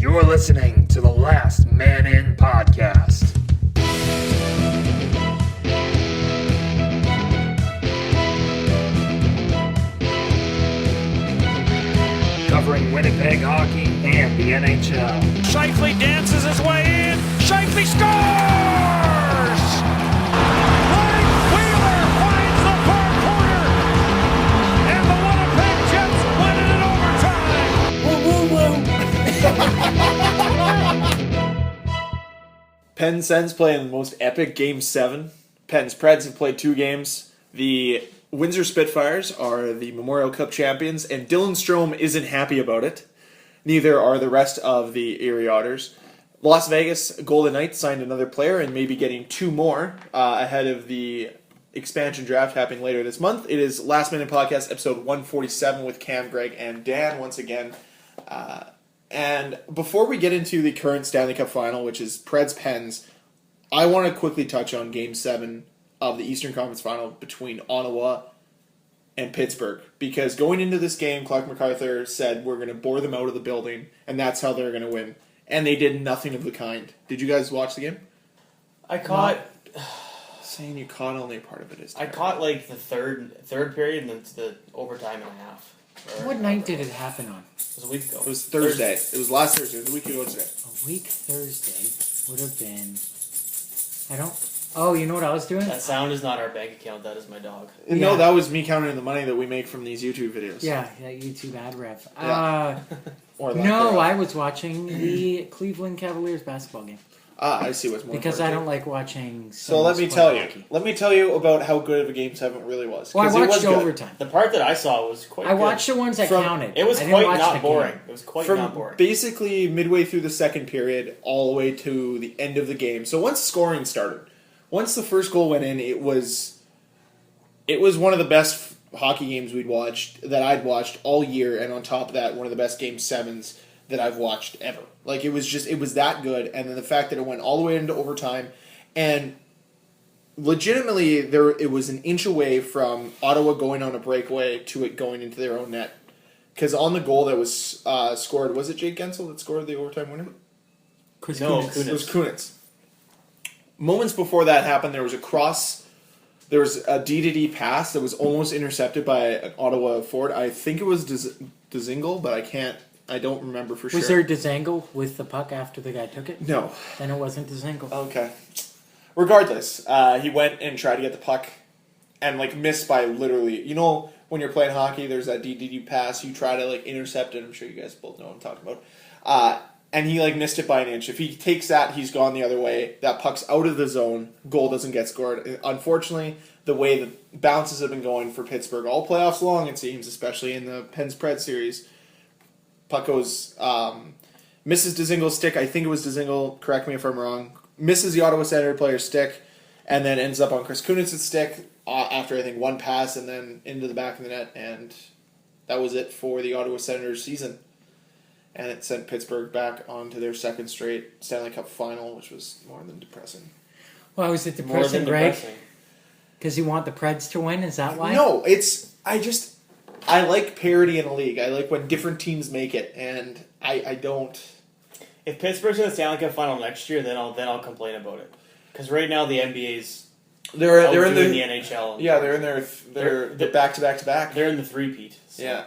You're listening to the Last Man In podcast. Covering Winnipeg hockey and the NHL. Scheifele dances his way in. Scheifele scores! Blake Wheeler finds the far corner. And the Winnipeg Jets win it in overtime. Penn Sens playing the most epic Game 7. Penn's Preds have played 2 games. The Windsor Spitfires are the Memorial Cup champions, and Dylan Strome isn't happy about it. Neither are the rest of the Erie Otters. Las Vegas Golden Knights signed another player and may be getting 2 more ahead of the expansion draft happening later this month. It is Last Minute Podcast, episode 147 with Cam, Greg, and Dan once again. And before we get into the current Stanley Cup final, which is Preds-Pens, I want to quickly touch on Game 7 of the Eastern Conference Final between Ottawa and Pittsburgh. Because going into this game, Clark MacArthur said, we're going to bore them out of the building, and that's how they're going to win. And they did nothing of the kind. Did you guys watch the game? I caught. Saying you caught only a part of it is I caught like the third period and then the overtime and a half. What night did it happen on? It was a week ago. It was Thursday. It was last Thursday. It was a week ago today. A week Thursday would have been. Oh, you know what I was doing? That sound is not our bank account. That is my dog. No, Yeah. that was me counting the money that we make from these YouTube videos. Yeah, that YouTube ad rev. Yeah. Or lack No, thereof. I was watching the Cleveland Cavaliers basketball game I see what's more because important. I don't like watching. So let me someone tell play you. hockey. Let me tell you about how good of a Game 7 really was. Well, I 'Cause it watched was good. overtime. The part that I saw was quite I good. watched the ones that From- counted. It was I didn't quite watch not the boring. game. It was quite From not boring. basically midway through the second period all the way to the end of the game. So once scoring started, once the first goal went in, it was one of the best hockey games I'd watched all year, and on top of that, one of the best Game 7s that I've watched ever. Like, it was that good, and then the fact that it went all the way into overtime, and legitimately, it was an inch away from Ottawa going on a breakaway to it going into their own net. Because on the goal that was scored, was it Jake Gensel that scored the overtime winner? Chris No, Kunitz. Kunitz. It was Kunitz. Moments before that happened, there was a D-to-D pass that was almost intercepted by an Ottawa forward. I think it was Dzingel, but I don't remember for sure. Was there Dzingel with the puck after the guy took it? No. Then it wasn't Dzingel. Okay. Regardless, he went and tried to get the puck and missed by literally, when you're playing hockey, there's that D-to-D pass, you try to intercept it. I'm sure you guys both know what I'm talking about. And he missed it by an inch. If he takes that, he's gone the other way. That puck's out of the zone. Goal doesn't get scored. Unfortunately, the way the bounces have been going for Pittsburgh all playoffs long, it seems, especially in the Pens-Preds series, puck goes, misses Dzingel's stick. I think it was Dzingel. Correct me if I'm wrong. Misses the Ottawa Senator player's stick, and then ends up on Chris Kunitz's stick after, I think, one pass and then into the back of the net. And that was it for the Ottawa Senators season. And it sent Pittsburgh back onto their second straight Stanley Cup final, which was more than depressing. Why was it More depressing, than Greg? depressing. Because you want the Preds to win? Is that why? No, I like parity in a league. I like when different teams make it, and I don't. If Pittsburgh's in the Stanley Cup final next year, then I'll complain about it. Because right now the NBA's They're in outdoing the NHL. yeah, they're in their back to back to back. They're in the three-peat. So Yeah.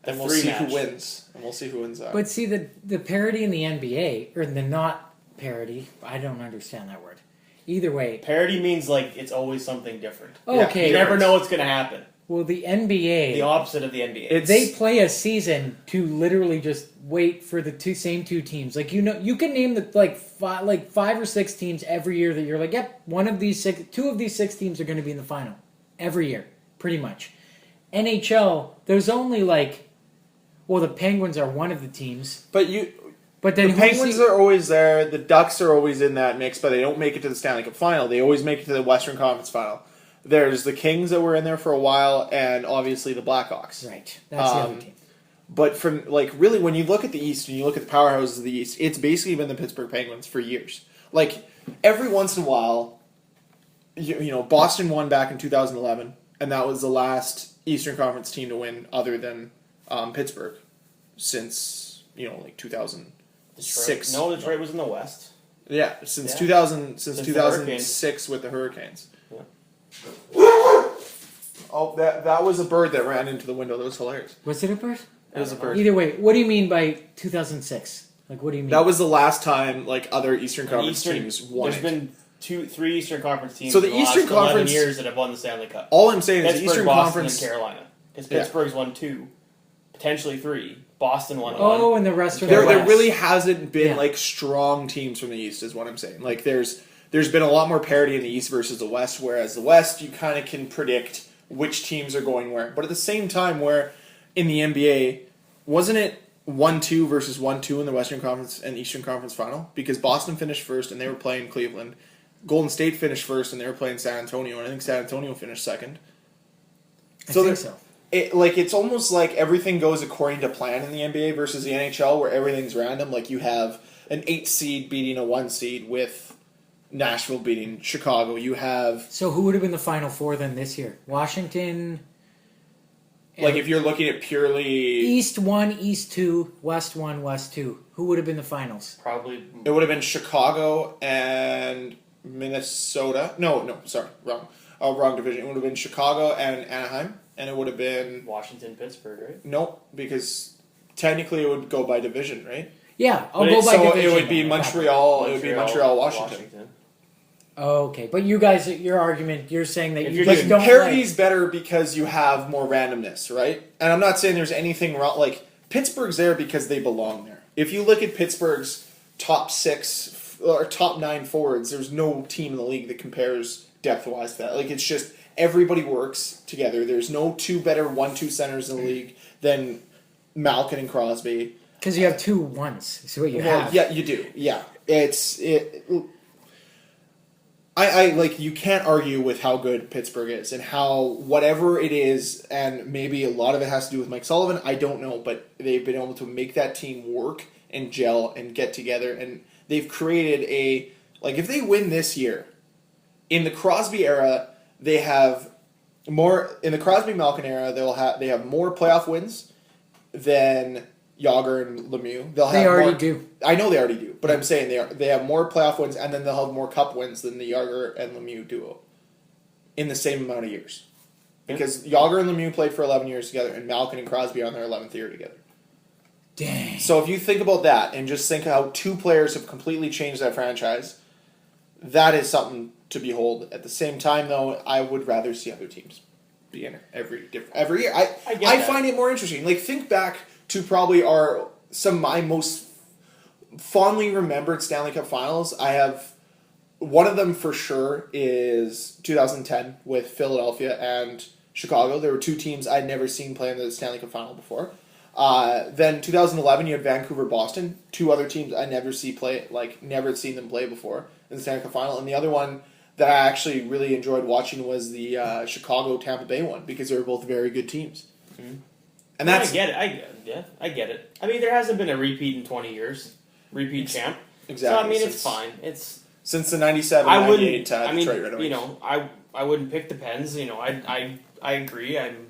the And we'll three see match. who wins. And we'll see who wins that. But see, the parity in the NBA, or the not parity, I don't understand that word. Either way. Parity means it's always something different. Okay. You never know what's going to happen. Well, the NBA, The opposite of the NBA. they play a season to literally just wait for the same two teams. You can name the five or six teams every year that you're like, yep, two of these six teams are going to be in the final every year, pretty much. NHL, there's only the Penguins are one of the teams, but then the Penguins are always there. The Ducks are always in that mix, but they don't make it to the Stanley Cup final. They always make it to the Western Conference final. There's the Kings that were in there for a while, and obviously the Blackhawks. Right, that's the other team. But from really, when you look at the East and you look at the powerhouses of the East, it's basically been the Pittsburgh Penguins for years. Every once in a while, Boston won back in 2011, and that was the last Eastern Conference team to win, other than Pittsburgh, since like 2006. No, Detroit was in the West. Yeah, since Yeah. 2006 with the Hurricanes. Yeah. Oh, that was a bird that ran into the window. That was hilarious. Was it a bird? It was a bird. Either way, what do you mean by 2006? Like, what do you mean? That was the last time other Eastern Conference teams won. There's been three Eastern Conference teams. So the in the Eastern last 11 Conference- years that have won the Stanley Cup. All I'm saying is the Pittsburgh, Eastern Boston, Conference. and Carolina. Because Yeah. Pittsburgh's won 2, potentially 3. Boston won 1. Oh, and the rest are There the West. really hasn't been Yeah. strong teams from the East, is what I'm saying. There's been a lot more parity in the East versus the West, whereas the West you kind of can predict which teams are going where. But at the same time, where in the NBA, wasn't it 1-2 versus 1-2 in the Western Conference and Eastern Conference final? Because Boston finished first and they were playing Cleveland. Golden State finished first and they were playing San Antonio, and I think San Antonio finished second. I think there- so. It's almost like everything goes according to plan in the NBA versus the NHL, where everything's random. Like you have an 8 seed beating a 1 seed with Nashville beating Chicago. You have So who would have been the Final Four then this year? Washington. if you're looking at purely, East 1, East 2, West 1, West 2. Who would have been the finals? Probably. it would have been Chicago and Minnesota. No, sorry, wrong division. It would have been Chicago and Anaheim, and it would have been Washington, Pittsburgh, right? nope, because technically it would go by division, right? Yeah, I'll But go by So division. it would be then. Montreal. It would be Montreal, Washington. Okay, but you guys, your argument, you're saying that If you you're just doing don't Parity's better because you have more randomness, right? And I'm not saying there's anything wrong. Pittsburgh's there because they belong there. If you look at Pittsburgh's top 6 or top 9 forwards, there's no team in the league that compares depth-wise to that. It's just everybody works together. There's no 2 better 1-2 centers in the league than Malkin and Crosby. because you have 2 ones. Is what you Well, have. yeah, you do. Yeah, you can't argue with how good Pittsburgh is and how whatever it is, and maybe a lot of it has to do with Mike Sullivan. I don't know, but they've been able to make that team work and gel and get together, and they've created if they win this year, in the Crosby era, they have more. In the Crosby Malkin era, they have more playoff wins than Yager and Lemieux. They already do. I know they already do, but I'm saying they have more playoff wins, and then they'll have more cup wins than the Yager and Lemieux duo in the same amount of years. Because Yager and Lemieux played for 11 years together, and Malkin and Crosby are on their 11th year together. Dang. So if you think about that, and just think how 2 players have completely changed that franchise, that is something to behold. At the same time, though, I would rather see other teams be in it every year. I get I that. find it more interesting. Think back to probably some of my most fondly remembered Stanley Cup finals. I have one of them for sure is 2010 with Philadelphia and Chicago. There were 2 teams I'd never seen play in the Stanley Cup final before. Then 2011 you had Vancouver, Boston, 2 other teams I never seen them play before in the Stanley Cup final. And the other one that I actually really enjoyed watching was the Chicago Tampa Bay one, because they were both very good teams. Mm-hmm. And that's I get it. I get it. I mean, there hasn't been a repeat in 20 years. Repeat champ. exactly. So, I mean, since, it's fine. It's since the 97, I 98 wouldn't. I mean, Detroit Red Wings. I wouldn't pick the Pens. I agree. I'm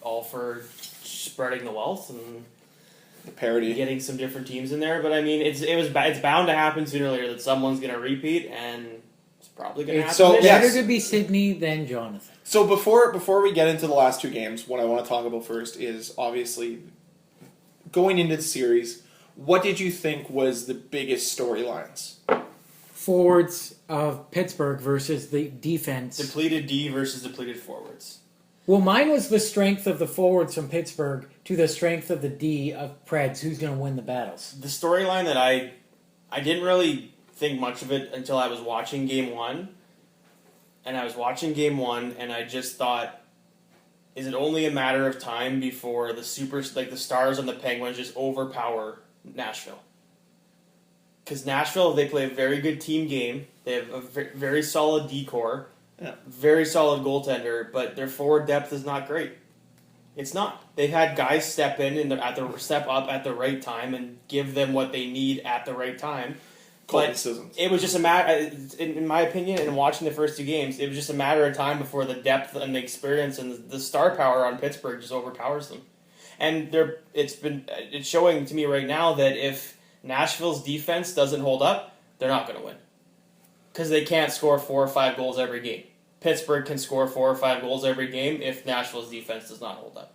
all for spreading the wealth and The parity. getting some different teams in there. But I mean, it's bound to happen sooner or later that someone's going to repeat, and it's probably going to happen. So, this yes. Better to be Sydney than Jonathan. So before we get into the last 2 games, what I want to talk about first is obviously going into the series. What did you think was the biggest storylines? Forwards of Pittsburgh versus the defense. Depleted D versus depleted forwards. Well, mine was the strength of the forwards from Pittsburgh to the strength of the D of Preds. Who's going to win the battles? The storyline that I didn't really think much of it until I was watching Game 1. And I was watching Game 1, and I just thought, is it only a matter of time before the Stars and the Penguins just overpower Nashville? Because Nashville, they play a very good team game. They have a very solid D-core, very solid goaltender, but their forward depth is not great. It's not. They've had guys step up at the right time and give them what they need at the right time. But it was just a matter, in my opinion, and watching the first 2 games, it was just a matter of time before the depth and the experience and the star power on Pittsburgh just overpowers them. And it's showing to me right now that if Nashville's defense doesn't hold up, they're not going to win. Because they can't score 4 or 5 goals every game. Pittsburgh can score 4 or 5 goals every game if Nashville's defense does not hold up.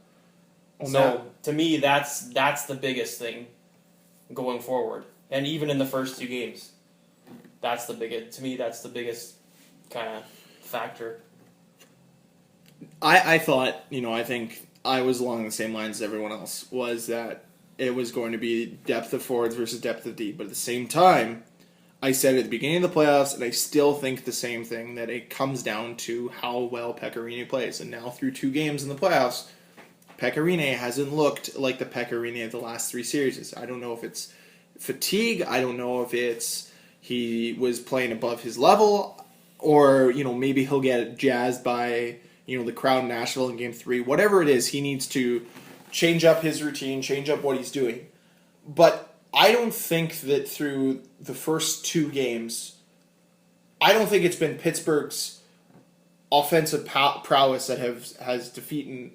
To me, that's the biggest thing going forward. And even in the first 2 games, that's the biggest kind of factor. I thought, I think I was along the same lines as everyone else, was that it was going to be depth of forwards versus depth of D. But at the same time, I said at the beginning of the playoffs, and I still think the same thing, that it comes down to how well Pekka Rinne plays. And now through 2 games in the playoffs, Pekka Rinne hasn't looked like the Pekka Rinne of the last 3 series. I don't know if it's fatigue. I don't know if it's he was playing above his level, or maybe he'll get jazzed by the crowd in Nashville in Game 3. Whatever it is, he needs to change up his routine, change up what he's doing. But I don't think that through the first 2 games, I don't think it's been Pittsburgh's offensive prowess that has beaten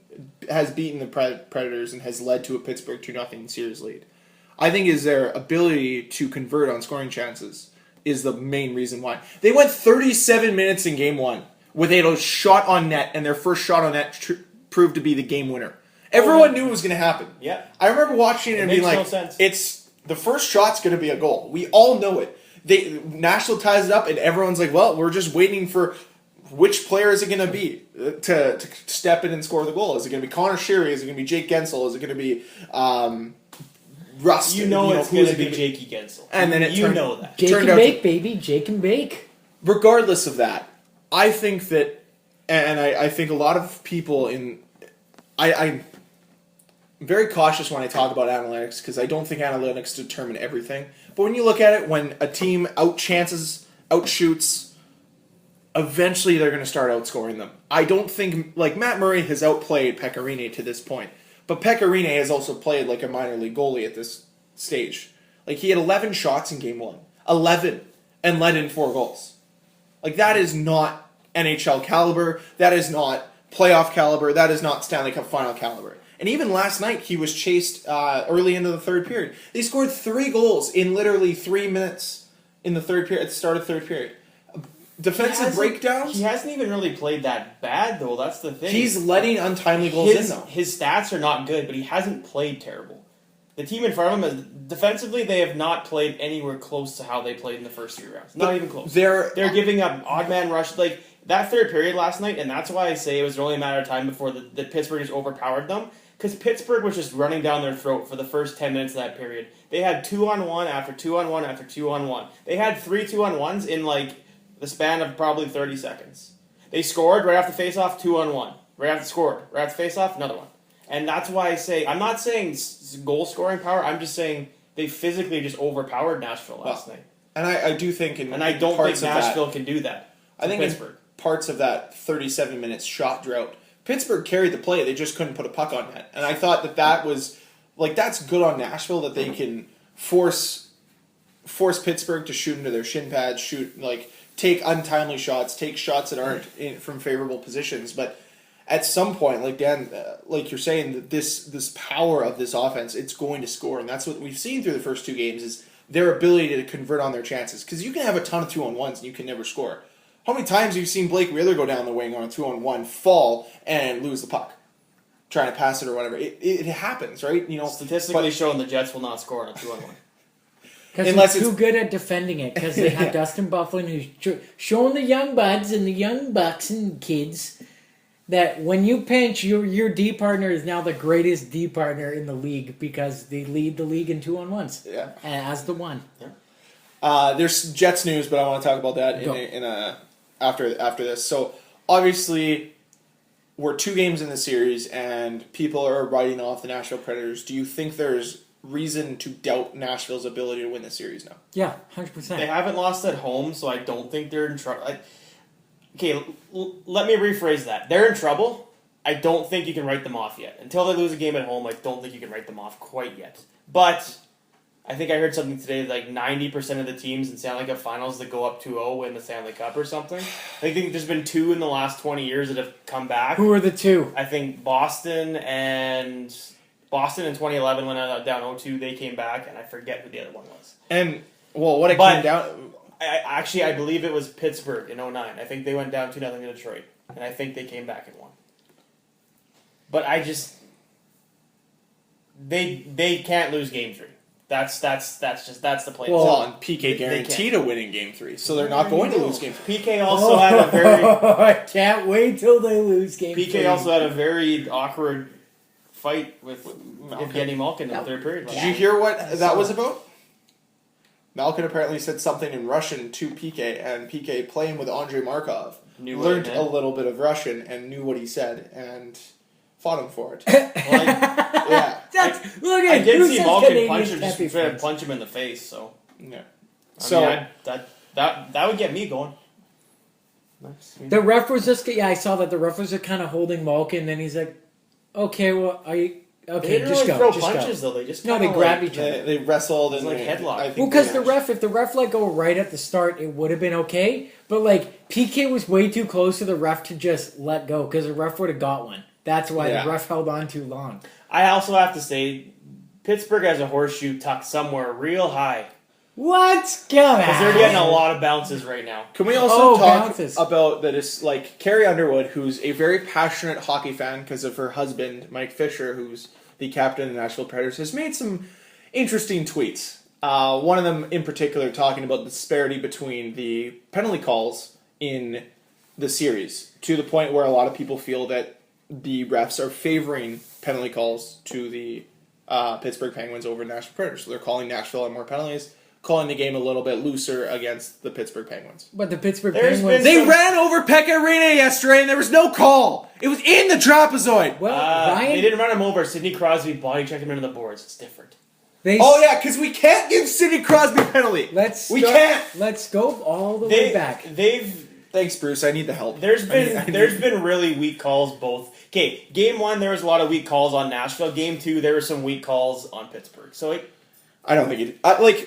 the Predators and has led to a Pittsburgh 2-0 series lead. I think is their ability to convert on scoring chances is the main reason why. They went 37 minutes in Game 1 with a shot on net, and their first shot on net proved to be the game winner. Everyone knew it was going to happen. Yeah. I remember watching it and being like, no sense. it's the first shot's going to be a goal. We all know it. Nashville ties it up, and everyone's like, well, we're just waiting for which player is it going to be to step in and score the goal. Is it going to be Connor Sheary? Is it going to be Jake Gensel? Is it going to be Rust? It's going to be Jakey Gensel. And then know that. Jake and bake, baby. Jake and bake. Regardless of that, I think that, and I think a lot of people I'm very cautious when I talk about analytics, because I don't think analytics determine everything. But when you look at it, when a team outshoots, eventually they're going to start outscoring them. I don't think, Matt Murray has outplayed Pekka Rinne to this point. But Pekka Rinne has also played like a minor league goalie at this stage. He had 11 shots in Game 1. 11. And let in 4 goals. That is not NHL caliber. That is not playoff caliber. That is not Stanley Cup final caliber. And even last night, he was chased early into the third period. They scored 3 goals in literally 3 minutes in the third period, at the start of the third period. Defensive breakdowns? He hasn't even really played that bad, though. That's the thing. He's letting untimely goals in, though. His stats are not good, but he hasn't played terrible. The team in front of him, defensively, they have not played anywhere close to how they played in the first 3 rounds. Not even close. They're giving up odd man rush. That third period last night, and that's why I say it was only a matter of time before the Pittsburgh just overpowered them. Because Pittsburgh was just running down their throat for the first 10 minutes of that period. They had 2-on-1 after 2-on-1 after 2-on-1. They had 3 2-on-1s in the span of probably 30 seconds. They scored right after face-off, 2-on-1. Right after face-off, another one. And that's why I say, I'm not saying goal-scoring power, I'm just saying they physically just overpowered Nashville last night. And I do think I don't think Nashville can do that. I think Pittsburgh. in parts of that 37 minutes shot drought, Pittsburgh carried the play, they just couldn't put a puck on net. And I thought that was, that's good on Nashville, that they can force Pittsburgh to shoot into their shin pads, take untimely shots, take shots that aren't from favorable positions. But at some point, Dan, you're saying, that this power of this offense, it's going to score. And that's what we've seen through the first 2 games, is their ability to convert on their chances. Because you can have a ton of 2-on-1s and you can never score. How many times have you seen Blake Wheeler go down the wing on a 2-on-1, fall, and lose the puck? Trying to pass it or whatever. It happens, right? Statistically shown, the Jets will not score on a 2-on-1. Because they're too good at defending it. Because they have Dustin Byfuglien, who's showing the young buds and the young bucks and kids that when you pinch, your D partner is now the greatest D partner in the league, because they lead the league in 2-on-1s. Yeah. As the one. Yeah. There's Jets news, but I want to talk about that after this. So obviously, we're 2 games in the series, and people are writing off the Nashville Predators. Do you think there's reason to doubt Nashville's ability to win the series now? Yeah, 100%. They haven't lost at home, so I don't think they're in trouble. Let me rephrase that. They're in trouble. I don't think you can write them off yet. Until they lose a game at home, I don't think you can write them off quite yet. But I think I heard something today, 90% of the teams in Stanley Cup finals that go up 2-0 win the Stanley Cup or something. I think there's been 2 in the last 20 years that have come back. Who are the 2? I think Boston and Boston in 2011 when I was down 0-2, they came back, and I forget who the other one was. And, well, what it came down... I believe it was Pittsburgh in 2009. I think they went down 2-0 to Detroit, and I think they came back and won. But I just... They can't lose Game 3. That's the play. Well, and PK guaranteed a win in Game 3, so they're not going to lose Game 3. PK also had a very... I can't wait till they lose Game 3. PK also had a very awkward fight with Evgeny Malkin in the third period. Did you hear what that was about? Malkin apparently said something in Russian to PK, and PK, playing with Andrei Markov, learned a little bit of Russian and knew what he said, and fought him for it. Yeah. Look I at did who see says Malkin Canadians punch him in the face, so... Yeah. That would get me going. Nice. The ref was just... Yeah, I saw that the ref was just kind of holding Malkin, and then he's like, okay, well, are you... Okay, they didn't just really go. throw punches, though. They just they grabbed each other. They wrestled and like headlock. Well, because if the ref let go right at the start, it would have been okay. But like PK was way too close to the ref to just let go because the ref would have got one. That's why the ref held on too long. I also have to say, Pittsburgh has a horseshoe tucked somewhere real high. What's because they're getting a lot of bounces right now. Can we also talk about that? Is like Carrie Underwood, who's a very passionate hockey fan because of her husband Mike Fisher, who's the captain of the Nashville Predators, has made some interesting tweets. One of them in particular talking about the disparity between the penalty calls in the series, to the point where a lot of people feel that the refs are favoring penalty calls to the Pittsburgh Penguins over Nashville Predators. So they're calling Nashville on more penalties, calling the game a little bit looser against the Pittsburgh Penguins. But the Pittsburgh Penguins... They ran over Pekka Rinne yesterday and there was no call. It was in the trapezoid. Well, Ryan... They didn't run him over. Sidney Crosby body checked him into the boards. It's different. Because we can't give Sidney Crosby a penalty. Can't. Let's go all the way back. Thanks, Bruce. I need the help. There's been really weak calls both. Okay, Game 1 there was a lot of weak calls on Nashville. Game 2 there were some weak calls on Pittsburgh. So I don't think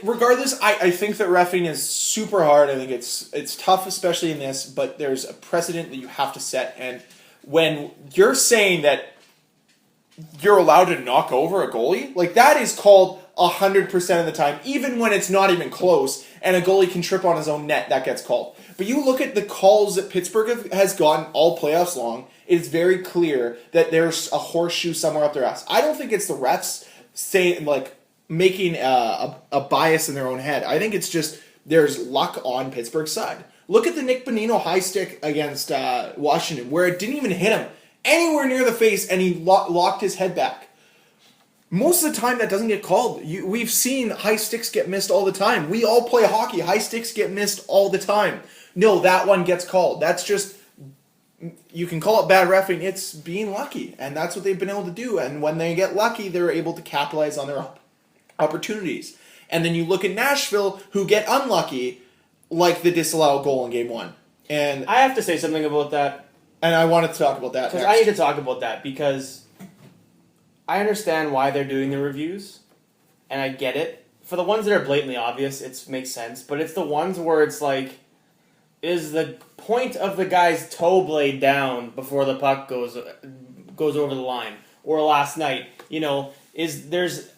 regardless, I think that reffing is super hard. I think it's tough, especially in this, but there's a precedent that you have to set. And when you're saying that you're allowed to knock over a goalie, like that is called 100% of the time, even when it's not even close, and a goalie can trip on his own net, that gets called. But you look at the calls that Pittsburgh has gotten all playoffs long, it's very clear that there's a horseshoe somewhere up their ass. I don't think it's the refs saying, making a bias in their own head. I think it's just there's luck on Pittsburgh's side. Look at the Nick Bonino high stick against Washington, where it didn't even hit him anywhere near the face, and he locked his head back. Most of the time, that doesn't get called. We've seen high sticks get missed all the time. We all play hockey. High sticks get missed all the time. No, that one gets called. That's just... You can call it bad reffing. It's being lucky, and that's what they've been able to do. And when they get lucky, they're able to capitalize on their opportunities. And then you look at Nashville, who get unlucky, like the disallowed goal in Game 1. And I have to say something about that. And I wanted to talk about that because I need to talk about that because I understand why they're doing the reviews, and I get it. For the ones that are blatantly obvious, it makes sense. But it's the ones where it's like, is the point of the guy's toe blade down before the puck goes over the line? Or last night, there's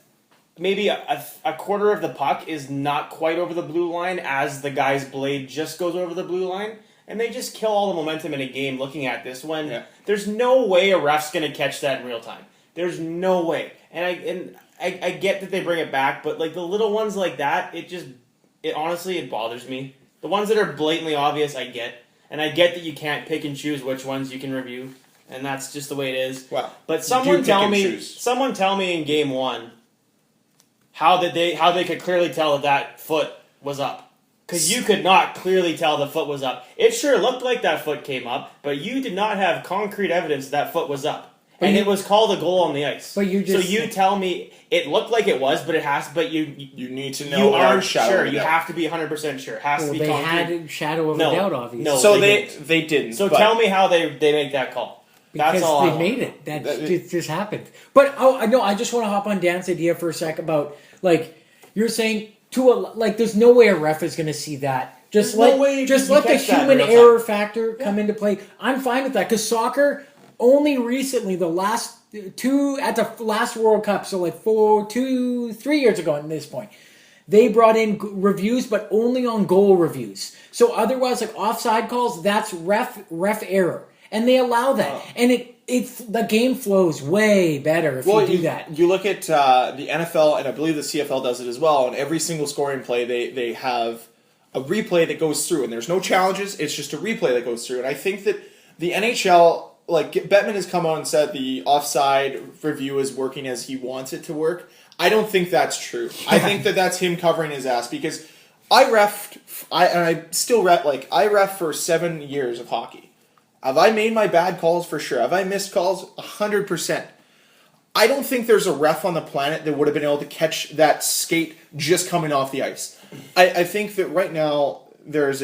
maybe a quarter of the puck is not quite over the blue line as the guy's blade just goes over the blue line. And they just kill all the momentum in a game looking at this when there's no way a ref's going to catch that in real time. There's no way. And I get that they bring it back, but the little ones like that, it honestly bothers me. The ones that are blatantly obvious, I get. And I get that you can't pick and choose which ones you can review. And that's just the way it is. Wow. But someone tell me in Game 1 how they could clearly tell that foot was up. Because you could not clearly tell the foot was up. It sure looked like that foot came up, but you did not have concrete evidence that foot was up. And it was called a goal on the ice. But you tell me it looked like it was, but it has. But you need to know. You aren't sure. You have to be 100% sure. It has to be. They concrete. had shadow of a doubt, obviously. No, so they didn't. So tell me how they make that call. Because that's all they made it. That just happened. But I just want to hop on Dan's idea for a sec about you're saying there's no way a ref is going to see that. Just let the human error factor come into play. I'm fine with that because soccer only recently, the last at the last World Cup, so like 3 years ago at this point, they brought in reviews, but only on goal reviews. So otherwise, like offside calls, that's ref error, and they allow that, and the game flows way better if you do that. You look at the NFL, and I believe the CFL does it as well. And every single scoring play, they have a replay that goes through, and there's no challenges. It's just a replay that goes through. And I think that the NHL, like Bettman has come out and said the offside review is working as he wants it to work. I don't think that's true. I think that that's him covering his ass, because I ref for 7 years of hockey. Have I made my bad calls? For sure. Have I missed calls? 100%. I don't think there's a ref on the planet that would have been able to catch that skate just coming off the ice. I think that right now there's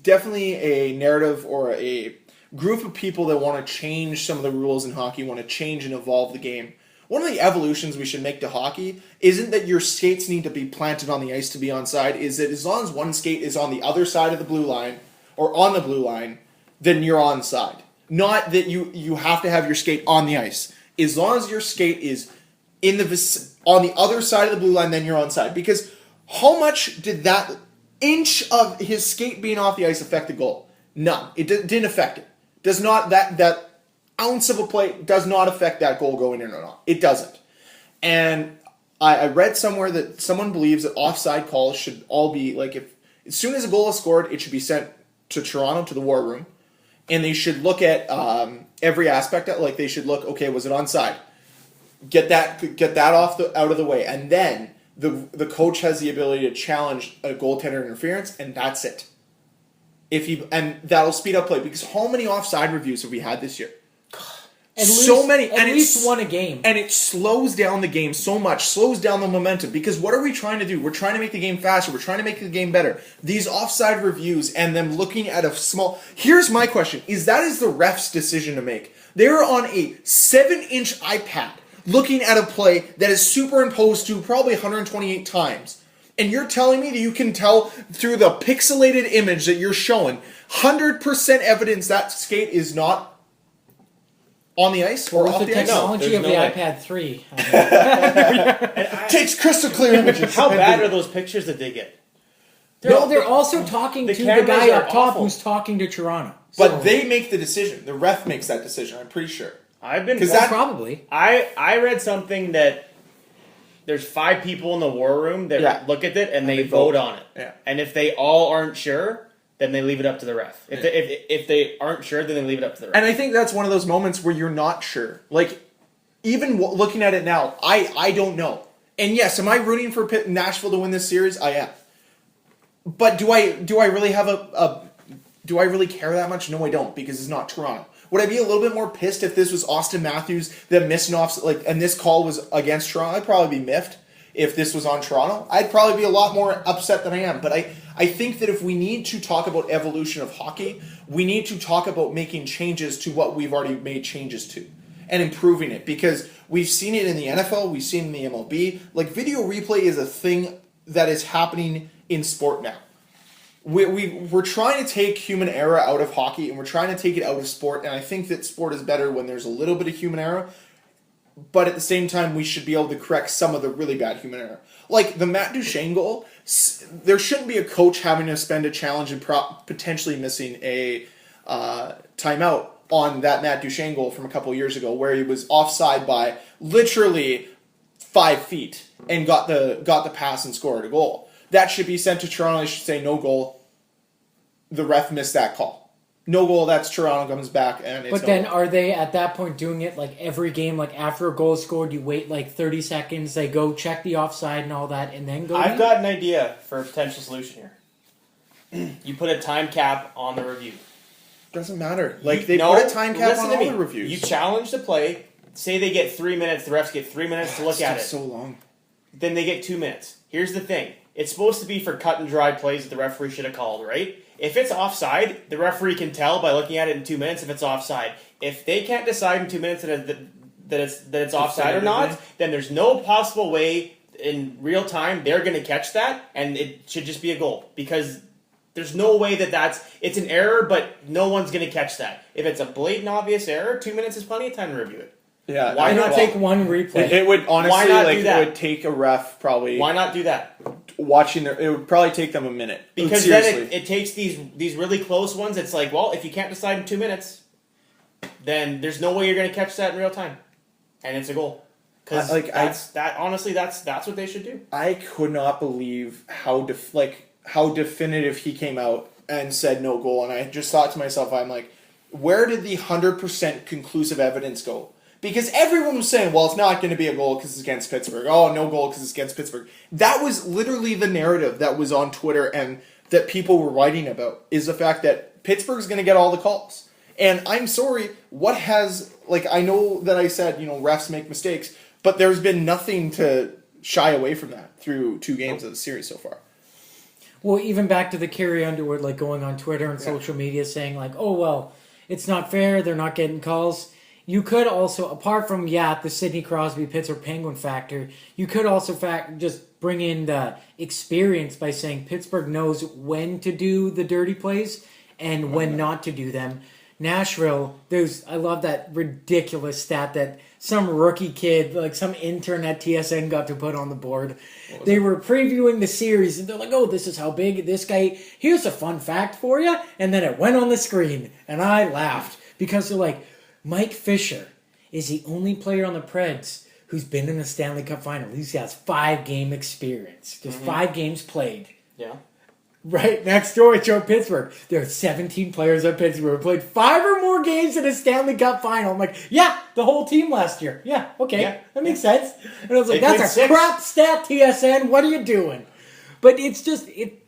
definitely a narrative or a group of people that want to change some of the rules in hockey, want to change and evolve the game. One of the evolutions we should make to hockey isn't that your skates need to be planted on the ice to be onside, is that as long as one skate is on the other side of the blue line or on the blue line, then you're onside. Not that you have to have your skate on the ice. As long as your skate is on the other side of the blue line, then you're onside. Because how much did that inch of his skate being off the ice affect the goal? None. It didn't affect it. Does not that ounce of a play does not affect that goal going in or not. It doesn't. And I read somewhere that someone believes that offside calls should all be like, as soon as a goal is scored, it should be sent to Toronto, to the war room, and they should look at every aspect of it. Like, they should look, okay, was it onside? Get that out of the way, and then the coach has the ability to challenge a goaltender interference, and that's it. And that'll speed up play, because how many offside reviews have we had this year? At least one a game. And it slows down the game so much, slows down the momentum, because what are we trying to do? We're trying to make the game faster. We're trying to make the game better. These offside reviews and them looking at a small... Here's my question. Is the ref's decision to make? They're on a 7-inch iPad looking at a play that is superimposed to probably 128 times. And you're telling me that you can tell through the pixelated image that you're showing 100% evidence that skate is not on the ice or off the ice? Technology of the iPad 3. Takes crystal clear images. How bad are those pictures that they get? They're also talking to the guy up top who's talking to Toronto. But they make the decision. The ref makes that decision, I'm pretty sure. Probably. I read something that there's 5 people in the war room that look at it and they vote on it. Yeah. And if they all aren't sure, then they leave it up to the ref. If they aren't sure, then they leave it up to the ref. And I think that's one of those moments where you're not sure. Like, even looking at it now, I don't know. And yes, am I rooting for Nashville to win this series? I am. But do I really have do I really care that much? No, I don't, because it's not Toronto. Would I be a little bit more pissed if this was Austin Matthews that missed an and this call was against Toronto? I'd probably be miffed if this was on Toronto. I'd probably be a lot more upset than I am. But I think that if we need to talk about evolution of hockey, we need to talk about making changes to what we've already made changes to and improving it, because we've seen it in the NFL, we've seen it in the MLB. Like, video replay is a thing that is happening in sport now. We're trying to take human error out of hockey, and we're trying to take it out of sport, and I think that sport is better when there's a little bit of human error, but at the same time, we should be able to correct some of the really bad human error. Like the Matt Duchene goal, there shouldn't be a coach having to spend a challenge and potentially missing a timeout on that Matt Duchene goal from a couple years ago, where he was offside by literally 5 feet and got the pass and scored a goal. That should be sent to Toronto. They should say no goal. The ref missed that call. No goal. That's Toronto comes back and. It's but then are they at that point doing it like every game? Like after a goal is scored, you wait like 30 seconds. They go check the offside and all that, and then go. I've got an idea for a potential solution here. You put a time cap on the review. Doesn't matter. Like they put a time cap on all the reviews. You challenge the play. Say they get 3 minutes. The refs get 3 minutes to look at it. So long. Then they get 2 minutes. Here's the thing. It's supposed to be for cut and dry plays that the referee should have called, right? If it's offside, the referee can tell by looking at it in 2 minutes if it's offside. If they can't decide in 2 minutes that it's offside or not, then there's no possible way in real time they're going to catch that, and it should just be a goal. Because there's no way it's an error, but no one's going to catch that. If it's a blatant obvious error, 2 minutes is plenty of time to review it. Yeah, Why not take one replay? It would honestly Why not like do that? it would take a ref probably Why not do that? watching their. It would probably take them a minute Because seriously. then it takes these really close ones. It's like, well, if you can't decide in 2 minutes, then there's no way you're going to catch that in real time, and it's a goal. Because honestly, that's what they should do. I could not believe how definitive he came out and said no goal, and I just thought to myself, I'm like, where did the 100% conclusive evidence go? Because everyone was saying, well, it's not going to be a goal because it's against Pittsburgh. Oh, no goal because it's against Pittsburgh. That was literally the narrative that was on Twitter and that people were writing about, is the fact that Pittsburgh's going to get all the calls. And I'm sorry, I know that I said, refs make mistakes, but there's been nothing to shy away from that through 2 games of the series so far. Well, even back to the Carrie Underwood, going on Twitter and social media saying, oh, well, it's not fair, they're not getting calls. You could also, apart from, the Sidney Crosby Pittsburgh Penguin factor, you could also just bring in the experience by saying Pittsburgh knows when to do the dirty plays and when not to do them. Nashville, I love that ridiculous stat that some rookie kid, some intern at TSN got to put on the board. They were previewing the series, and they're like, oh, this is how big this guy, here's a fun fact for you, and then it went on the screen, and I laughed, because they're like, Mike Fisher is the only player on the Preds who's been in the Stanley Cup final. He has 5-game experience. Just 5 games played. Yeah. Right next door at Joe Pittsburgh. There are 17 players at Pittsburgh who played 5 or more games in a Stanley Cup final. I'm like, the whole team last year. Yeah, okay. That makes sense. And I was like, that's a crap stat, TSN. What are you doing? But it's just, it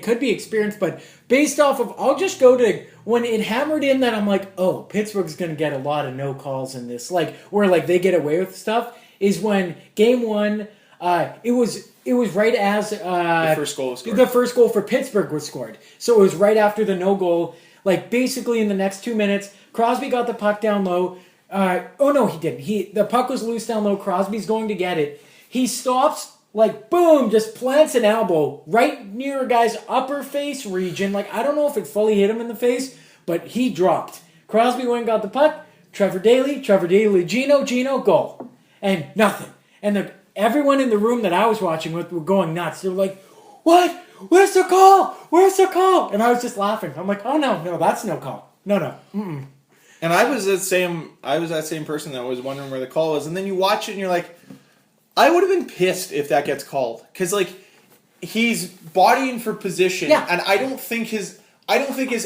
could be experience, but based off of, I'll just go to, when it hammered in that I'm like, oh, Pittsburgh's going to get a lot of no calls in this, where they get away with stuff, is when game 1, it was right as the first goal was scored. The first goal for Pittsburgh was scored. So it was right after the no goal. Basically in the next 2 minutes, Crosby got the puck down low. Oh no, he didn't. The puck was loose down low. Crosby's going to get it. He stops. Boom, just plants an elbow right near a guy's upper face region. I don't know if it fully hit him in the face, but he dropped. Crosby went and got the puck. Trevor Daley, Gino, goal. And nothing. And everyone in the room that I was watching with were going nuts. They were like, what? Where's the call? Where's the call? And I was just laughing. I'm like, oh, no, that's no call. No. Mm-mm. And I was that same person that was wondering where the call was. And then you watch it and you're like, I would have been pissed if that gets called, because he's bodying for position, and I don't think his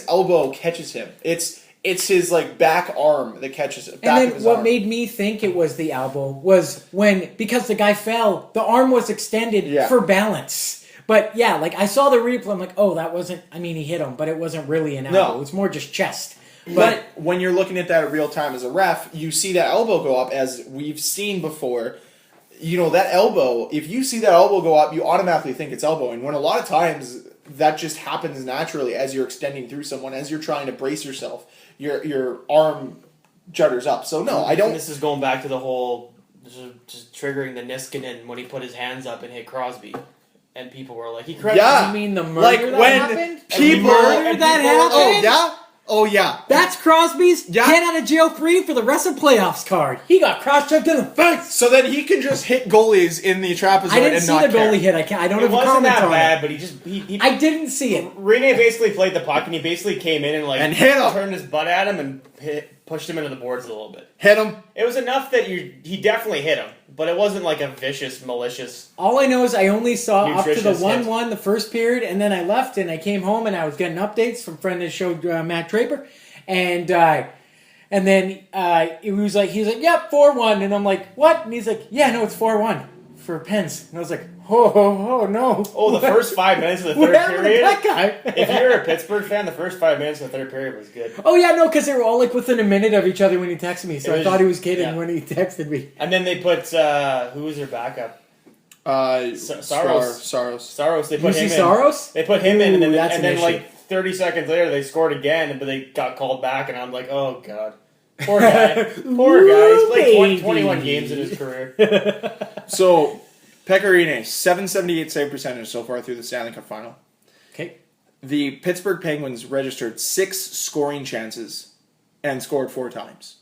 elbow catches him. It's his back arm that catches it. And then what made me think it was the elbow was because the guy fell, the arm was extended for balance. But I saw the replay. I'm like, oh, that wasn't. He hit him, but it wasn't really an elbow. It was more just chest. But when you're looking at that in real time as a ref, you see that elbow go up, as we've seen before. That elbow, if you see that elbow go up, you automatically think it's elbowing, when a lot of times that just happens naturally as you're extending through someone, as you're trying to brace yourself. Your arm judders up. So, no, I don't... And this is going back to the whole... Just triggering the Niskanen when he put his hands up and hit Crosby. And people were like, he corrected... Yeah. You mean the murder that happened? People... Murder that happened? Oh, yeah? Oh, yeah. That's Crosby's get out of jail free for the rest of playoffs card. He got cross-checked in the face. So that he can just hit goalies in the trapezoid and not care. I didn't see the goalie hit. I don't have a comment on it. It wasn't that bad, but he I didn't see it. Rene basically played the puck, and he basically came in and hit him. Turned his butt at him and pushed him into the boards a little bit. Hit him. It was enough that he definitely hit him, but it wasn't a vicious, malicious... All I know is I only saw up to the 1-1 hit. The first period, and then I left, and I came home, and I was getting updates from a friend that showed Matt Draper. And then he was like, yep, 4-1. And I'm like, what? And he's like, yeah, no, it's 4-1 for Pens. And I was like, oh, no. Oh, the first 5 minutes of the third period? That guy? If you're a Pittsburgh fan, the first 5 minutes of the third period was good. Oh, yeah, no, because they were all within a minute of each other when he texted me. So I thought he was kidding when he texted me. And then they put, who was their backup? Saros. Saros. They put him in. Saros? They put him in, and then 30 30 seconds later, they scored again, but they got called back, and I'm like, oh, God. Poor guy. Poor guy. He's played 21 games in his career. So, Pekka Rinne, 778 save percentage so far through the Stanley Cup final. Okay. The Pittsburgh Penguins registered 6 scoring chances and scored 4 times.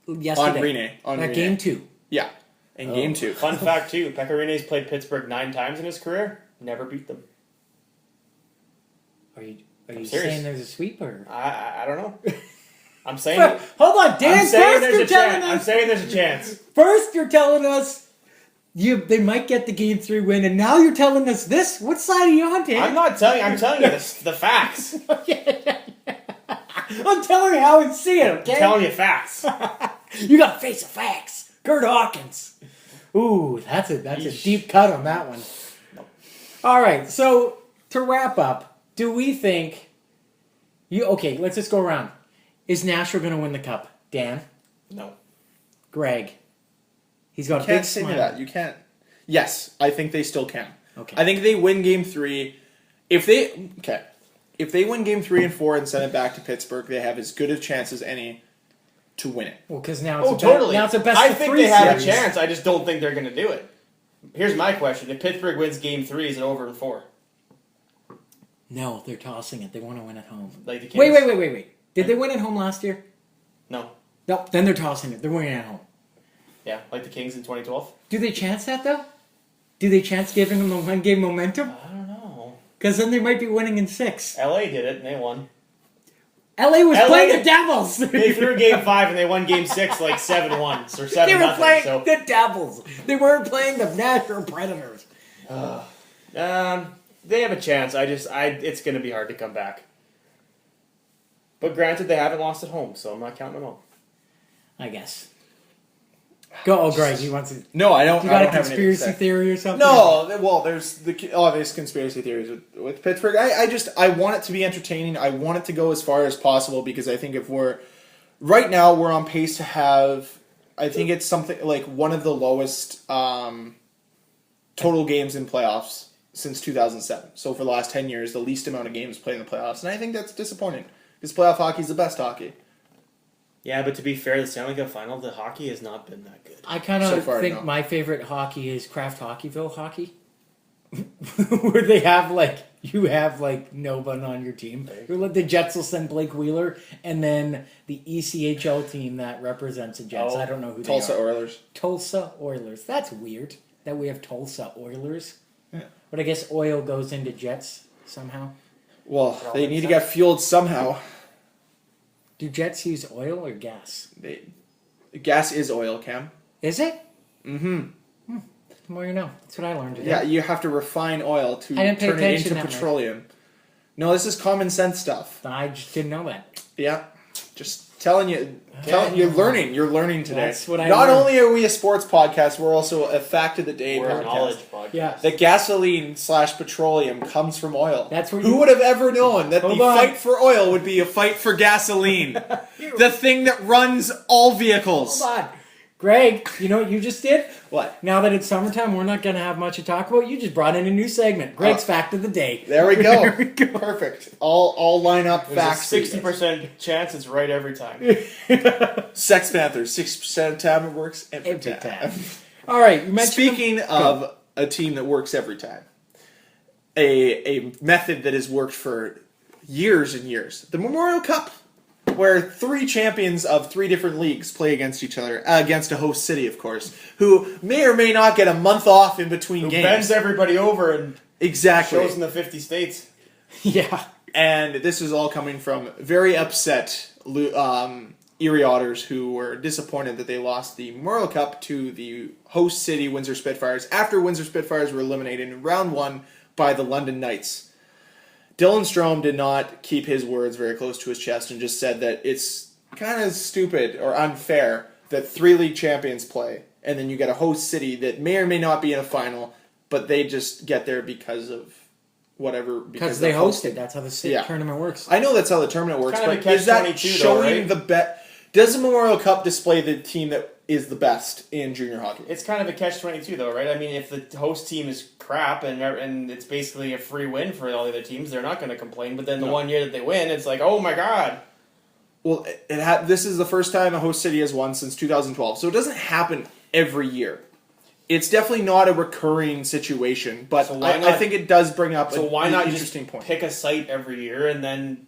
yesterday. On That Rene. game 2. Yeah. In game 2. Fun fact too: Pekka Rinne's played Pittsburgh 9 times in his career. Never beat them. Are you serious. saying there's a sweep or? I don't know. I'm saying. Hold on, Dan. I'm saying First there's you're a telling chance. I'm us. saying there's a chance. First you're telling us they might get the game 3 win, and now you're telling us this. What side are you on, Dan? I'm not telling you. I'm telling you the facts. I'm telling you how I see it. Okay. I'm telling you facts. You got to face the facts. Kurt Hawkins. Ooh, that's a deep cut on that one. All right, so to wrap up, do we think okay, let's just go around. Is Nashville going to win the cup? Dan? No. Greg? He's got You a big can't say smile. that. You can't. Yes, I think they still can. Okay. I think they win game 3. If they win game 3 and 4 and send it back to Pittsburgh, they have as good a chance as any to win it. Well, because now it's Totally. now it's a best I of think 3 they have series. a chance. I just don't think they're going to do it. Here's my question: if Pittsburgh wins Game 3, is it over in 4? No, they're tossing it. They want to win at home. Like the Kings? Wait. Did they win at home last year? No. No, then they're tossing it. They're winning at home. Yeah, like the Kings in 2012. Do they chance that, though? Do they chance giving them the one-game momentum? I don't know. Because then they might be winning in 6. LA did it and they won. LA was LA playing the Devils! They threw Game 5 and they won Game 6 like 7-1 or 7-0. They were playing So. the Devils. They weren't playing the Nashville Predators. They have a chance. It's going to be hard to come back. But granted, they haven't lost at home, so I'm not counting them all. I guess. Go, Greg. He wants to. No, I don't. You I got a don't have anything to conspiracy say. theory or something? No, well, there's the obvious conspiracy theories with Pittsburgh. I want it to be entertaining. I want it to go as far as possible because I think right now we're on pace to have, I think it's something like one of the lowest total games in playoffs since 2007. So for the last 10 years, the least amount of games played in the playoffs, and I think that's disappointing because playoff hockey is the best hockey. Yeah, but to be fair, the Stanley Cup final, the hockey has not been that good. I kind of So far, think no. my favorite hockey is Kraft Hockeyville hockey. Where they have you have no one on your team. The Jets will send Blake Wheeler, and then the ECHL team that represents the Jets. Oh, I don't know who Tulsa they are. Oilers. Tulsa Oilers. That's weird that we have Tulsa Oilers. Yeah. But I guess oil goes into Jets somehow. Well, they need to get fueled somehow. Do Jets use oil or gas? Gas is oil, Cam. Is it? Mm-hmm. The more you know. That's what I learned today. Yeah, you have to refine oil to I didn't pay turn it attention into that much. petroleum. No, this is common sense stuff. I just didn't know that. Yeah, just telling you. You're learning. You're learning today. That's what I Not learned. only are we a sports podcast, we're also a fact of the day We're a knowledge podcast. podcast. Yeah. The gasoline/petroleum comes from oil. That's where Who you- would have ever known that Hold the on. fight for oil would be a fight for gasoline? The thing that runs all vehicles. Hold on. Greg, you know what you just did? What? Now that it's summertime, we're not going to have much to talk about. You just brought in a new segment. Greg's Fact of the Day. There we go. There we go. Perfect. All line up There's facts. a 60% chance it's right every time. Sex Panthers, 6% of the time it works every Every time. time. All right, you mentioned... Speaking of a team that works every time, a method that has worked for years and years, the Memorial Cup, where 3 champions of 3 different leagues play against each other, against a host city, of course, who may or may not get a month off in between Who games. bends everybody over and Exactly. shows in the 50 states. Yeah. And this is all coming from very upset Erie Otters who were disappointed that they lost the Memorial Cup to the host city Windsor Spitfires after Windsor Spitfires were eliminated in round 1 by the London Knights. Dylan Strome did not keep his words very close to his chest and just said that it's kind of stupid or unfair that 3 league champions play and then you get a host city that may or may not be in a final, but they just get there because of whatever. Because they hosted. That's how the city tournament works. I know that's how the tournament works, Kind of but a is that catch-22 though, showing right? the bet? Does the Memorial Cup display the team that is the best in junior hockey? It's kind of a catch-22 though, right? I mean, if the host team is crap and it's basically a free win for all the other teams, they're not going to complain. But then the one year that they win, it's like, oh my god. Well, this is the first time a host city has won since 2012, so it doesn't happen every year. It's definitely not a recurring situation, but So why I not- think it does bring up So why not an just interesting point. pick a site every year and then,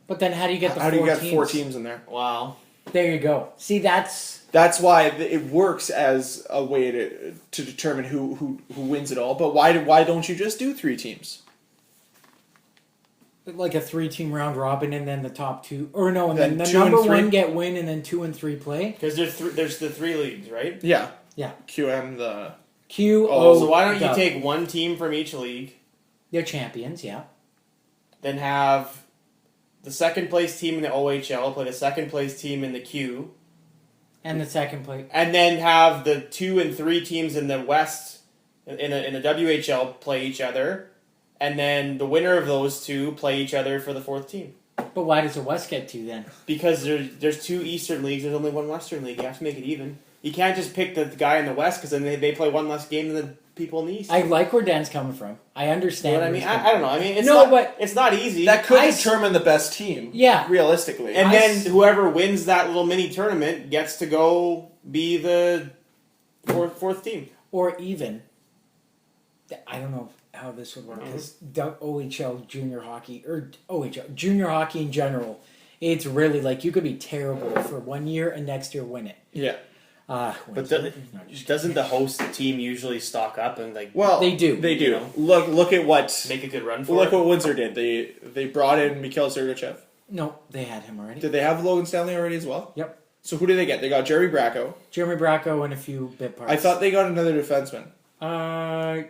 But then how do you get the How do you 4 get teams? 4 teams in there? wow. There you go. See, that's why it works as a way to determine who wins it all. But why don't you just do 3 teams? like a 3-team round robin, and then the top 2, or no, and then the 2 and number 3? 1 get win, and then 2 and 3 play. Because there's the 3 leagues, right? Yeah. Yeah. QM the Q Oh, O. So why don't you W. take 1 team from each league, They're champions, yeah. then have the second place team in the OHL play the second place team in the Q, And the second place. and then have the 2 and 3 teams in the West in the WHL play each other, and then the winner of those 2 play each other for the 4th team. But why does the West get 2 then? Because there's 2 Eastern leagues, there's only 1 Western league. You have to make it even. You can't just pick the guy in the West because then they play 1 less game than the people in the East. I like where Dan's coming from. I understand. You know what I where mean? he's coming I don't know. I mean, it's not easy. that could I- determine the best team. Yeah. Realistically. And I then s- whoever wins that little mini tournament gets to go be the fourth team. Or even. I don't know how this would work because OHL junior hockey or OHL junior hockey in general, it's really like you could be terrible for 1 year and next year win it. Yeah. But doesn't the host team usually stock up and Well, They do. They do. You know. Look at what make a good run for look it? what Windsor did. They brought in Mikhail Sergachev. No, they had him already. Did they have Logan Stanley already as well? Yep. So who did they get? They got Jeremy Bracco. Jeremy Bracco and a few bit parts. I thought they got another defenseman. I'm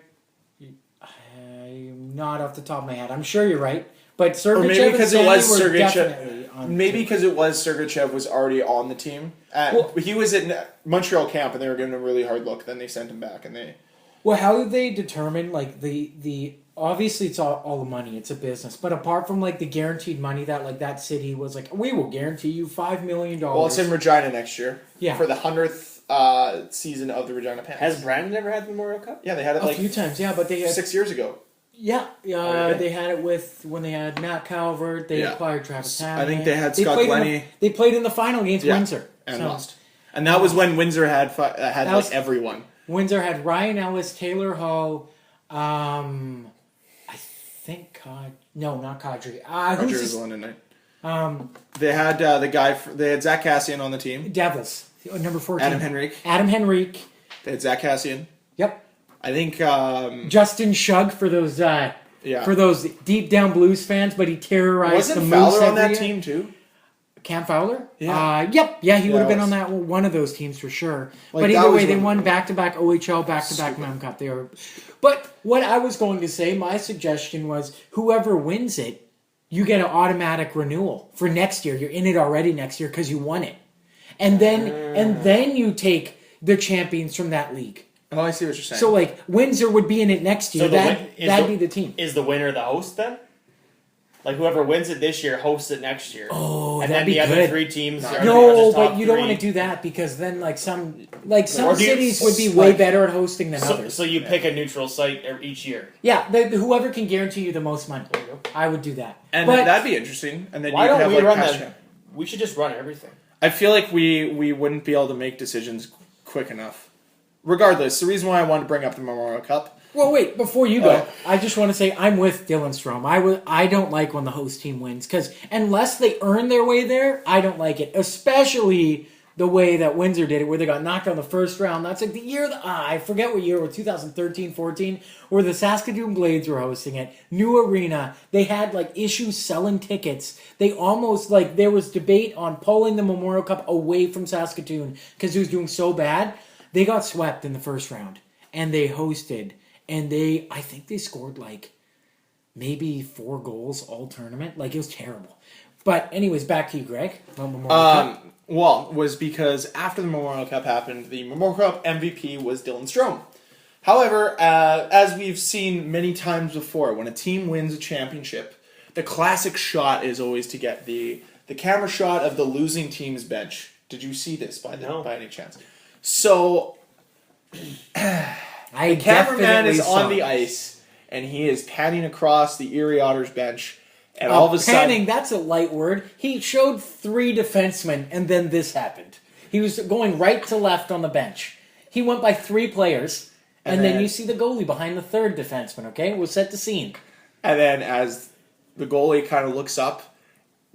not off the top of my head. I'm sure you're right. But Sergachev Or maybe and because it Stanley was were Sergachev. definitely on Maybe team. because it was Sergachev was already on the team. Well- He was at Montreal camp and they were giving him a really hard look. Then they sent him back and they. Well, how do they determine like the obviously it's all the money, it's a business, but apart from like the guaranteed money that like that city was like, we will guarantee you $5 million. Well, it's in Regina next year. Yeah. For the 100th season of the Regina Pants. Has Brandon ever had the Memorial Cup? Yeah, they had it a like few times, yeah, but they had 6 years ago. yeah, really? they had it with when they had Matt Calvert, they Yeah. acquired Travis I Hamlin. think they had Scott Glennie. They played in the final against Yeah, Windsor and so. lost. And that was when Windsor had That was- like everyone. Windsor had Ryan Ellis, Taylor Hall, I think not Kadri. Roger Who's was this? the one tonight. They had they had Zach Cassian on the team. Devils, number 14. Adam Henrique. Adam Henrique. They had Zach Cassian. Yep. I think Justin Shug for those for those deep down Blues fans, but he terrorized the wasn't Moose Fowler on every that year. team too? Cam Fowler? Yeah. Yep. Yeah, he would have it been on was- that one of those teams for sure. Like, but that either was way, they when- won back-to-back OHL, back-to-back Stupid. Mem Cup. They were. But what I was going to say, my suggestion was, whoever wins it, you get an automatic renewal for next year. You're in it already next year because you won it, and then you take the champions from that league. Oh, I see what you're saying. So like Windsor would be in it next year. So That'd be the team. Is the winner the host then? Like whoever wins it this year hosts it next year. Oh, and that'd then be the other good. 3 teams. Are No, the but top you don't 3. want to do that because then like some Or do you- cities would be way better at hosting than So, others. so you pick a neutral site each year. Yeah, whoever can guarantee you the most money, I would do that. and but that'd be interesting. And then Why you could don't have we like run cash that? out. We should just run everything. I feel like we wouldn't be able to make decisions quick enough. Regardless, the reason why I wanted to bring up the Memorial Cup. well, wait, before you go, Oh. I just want to say I'm with Dylan Strom. I don't like when the host team wins because unless they earn their way there, I don't like it. Especially the way that Windsor did it, where they got knocked out in the first round. That's like the year I forget what year, 2013-14, where the Saskatoon Blades were hosting it. New arena. They had like issues selling tickets. They almost like there was debate on pulling the Memorial Cup away from Saskatoon because it was doing so bad. They got swept in the first round, and they hosted, and I think they scored like maybe 4 goals all tournament. Like it was terrible. But anyways, back to you, Greg. Memorial Cup. Well, was because after the Memorial Cup happened, the Memorial Cup MVP was Dylan Strome. However, as we've seen many times before, when a team wins a championship, the classic shot is always to get the camera shot of the losing team's bench. Did you see this by any chance? So I the cameraman definitely is saw on the it. ice, and he is panning across the Erie Otters bench, and all of a panning, sudden, that's a light word. He showed 3 defensemen, and then this happened. He was going right to left on the bench. He went by 3 players, and then then- you see the goalie behind the 3rd defenseman, okay? We'll set the scene. and then as the goalie kind of looks up,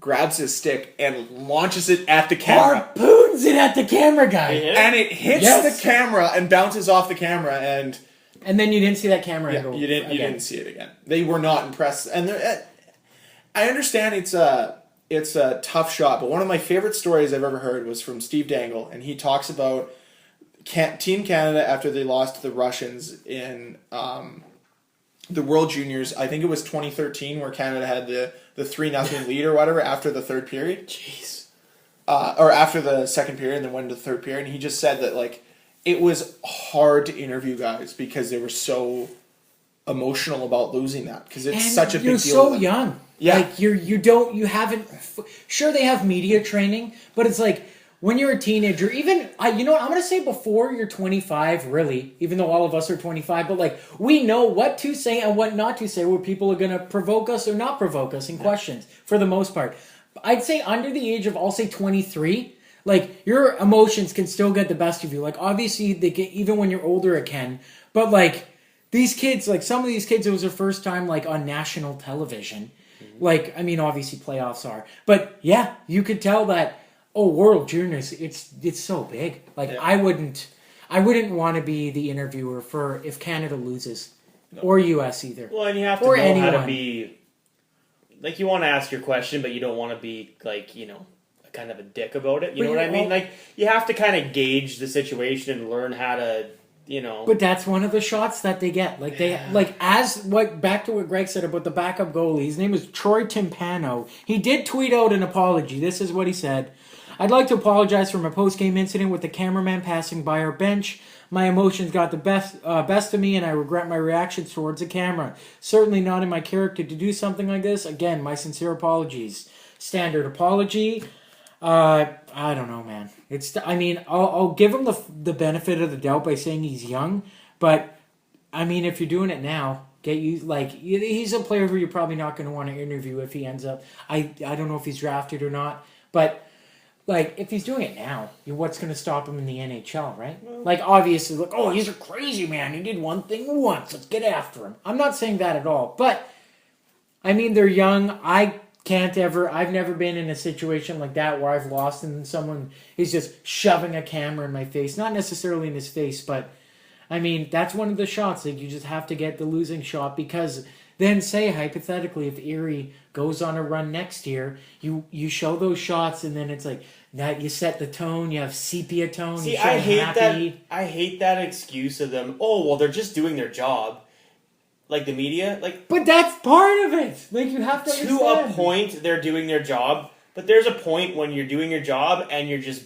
grabs his stick and launches it at the camera. Harpoons it at the camera guy. And it hits the camera and bounces off the camera, and then you didn't see that camera angle. you didn't see it again. They were not impressed, and I understand it's a tough shot, but one of my favorite stories I've ever heard was from Steve Dangle, and he talks about Team Canada after they lost to the Russians in the World Juniors. I think it was 2013 where Canada had the 3-0 lead or whatever after the third period. Jeez. Or after the second period and then went into the third period. And he just said that like it was hard to interview guys because they were so emotional about losing that because it's such a big deal. You're so young. Yeah. Like you haven't. Sure, they have media training, but it's like when you're a teenager, even you know what I'm gonna say before you're 25, really. Even though all of us are 25, but like we know what to say and what not to say, where people are gonna provoke us or not provoke us in questions for the most part. I'd say under the age of, I'll say 23, like your emotions can still get the best of you. Like obviously they get, even when you're older it can, but like these kids, like some of these kids, it was their first time like on national television. Like, I mean, obviously playoffs are, but yeah, you could tell that. Oh, World Juniors, it's so big. Like I wouldn't want to be the interviewer for if Canada loses or US either. Well, and you have to know how to be. Like you want to ask your question, but you don't want to be like kind of a dick about it. You know what I mean? Like you have to kind of gauge the situation and learn how to. But that's one of the shots that they get. Like back to what Greg said about the backup goalie. His name is Troy Timpano. He did tweet out an apology. This is what he said. I'd like to apologize for my post-game incident with the cameraman passing by our bench. My emotions got the best of me, and I regret my reactions towards the camera. Certainly not in my character to do something like this. Again, my sincere apologies. Standard apology. I don't know, man. I'll give him the benefit of the doubt by saying he's young, but I mean, if you're doing it now, he's a player who you're probably not going to want to interview if he ends up. I don't know if he's drafted or not, but like if he's doing it now, what's going to stop him in the NHL, right? Like obviously, like he's a crazy man. He did one thing once. Let's get after him. I'm not saying that at all, but I mean they're young. I've never been in a situation like that where I've lost and someone is just shoving a camera in my face. Not necessarily in his face, but I mean, that's one of the shots. Like you just have to get the losing shot because then say hypothetically if Erie goes on a run next year, you show those shots and then it's like that you set the tone, you have sepia tone. See, I hate that excuse of them. Oh, well, they're just doing their job. Like the media, but that's part of it. Like you have to understand. To a point, they're doing their job, but there's a point when you're doing your job and you're just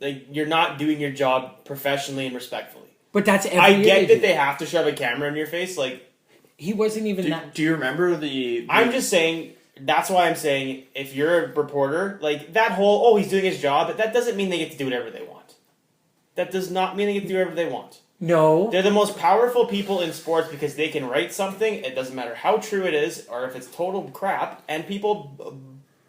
like you're not doing your job professionally and respectfully. But that's every I get that they have to shove a camera in your face. Like he wasn't even that. Do you remember the? I'm just saying. That's why I'm saying if you're a reporter, like that whole he's doing his job, that doesn't mean they get to do whatever they want. That does not mean they get to do whatever they want. No. They're the most powerful people in sports because they can write something, it doesn't matter how true it is or if it's total crap, and people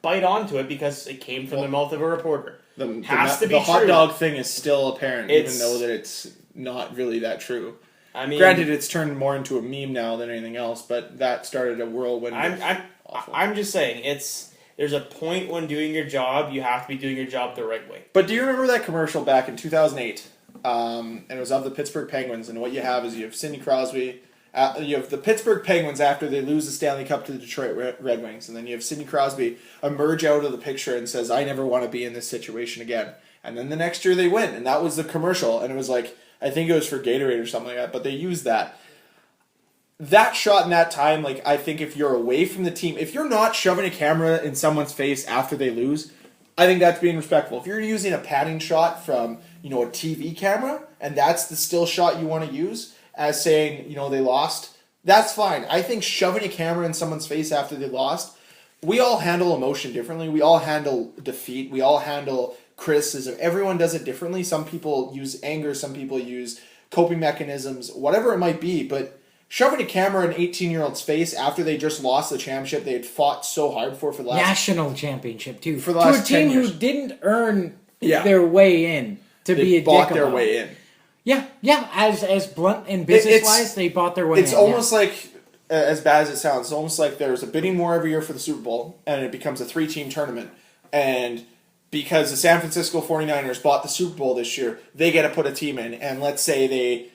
bite onto it because it came from the mouth of a reporter. The hot dog thing is still apparent, even though that it's not really that true. I mean, granted, it's turned more into a meme now than anything else, but that started a whirlwind. I'm just saying, there's a point when doing your job, you have to be doing your job the right way. But do you remember that commercial back in 2008? And it was of the Pittsburgh Penguins, and what you have is you have Sidney Crosby. You have the Pittsburgh Penguins after they lose the Stanley Cup to the Detroit Red Wings, and then you have Sidney Crosby emerge out of the picture and says, "I never want to be in this situation again." And then the next year they win, and that was the commercial, and it was like I think it was for Gatorade or something like that, but they used that. That shot in that time, like I think if you're away from the team, if you're not shoving a camera in someone's face after they lose, I think that's being respectful. If you're using a padding shot from a TV camera, and that's the still shot you want to use as saying, they lost, that's fine. I think shoving a camera in someone's face after they lost, we all handle emotion differently. We all handle defeat. We all handle criticism. Everyone does it differently. Some people use anger. Some people use coping mechanisms, whatever it might be. But shoving a camera in an 18-year-old's face after they just lost the championship they had fought so hard for the last... National championship, too. For the last 10 years. To a team who didn't earn their way in. They bought their way in. Yeah, as blunt and business-wise, they bought their way in. It's almost like as bad as it sounds, it's almost like there's a bidding war every year for the Super Bowl, and it becomes a 3-team tournament. And because the San Francisco 49ers bought the Super Bowl this year, they get to put a team in. And let's say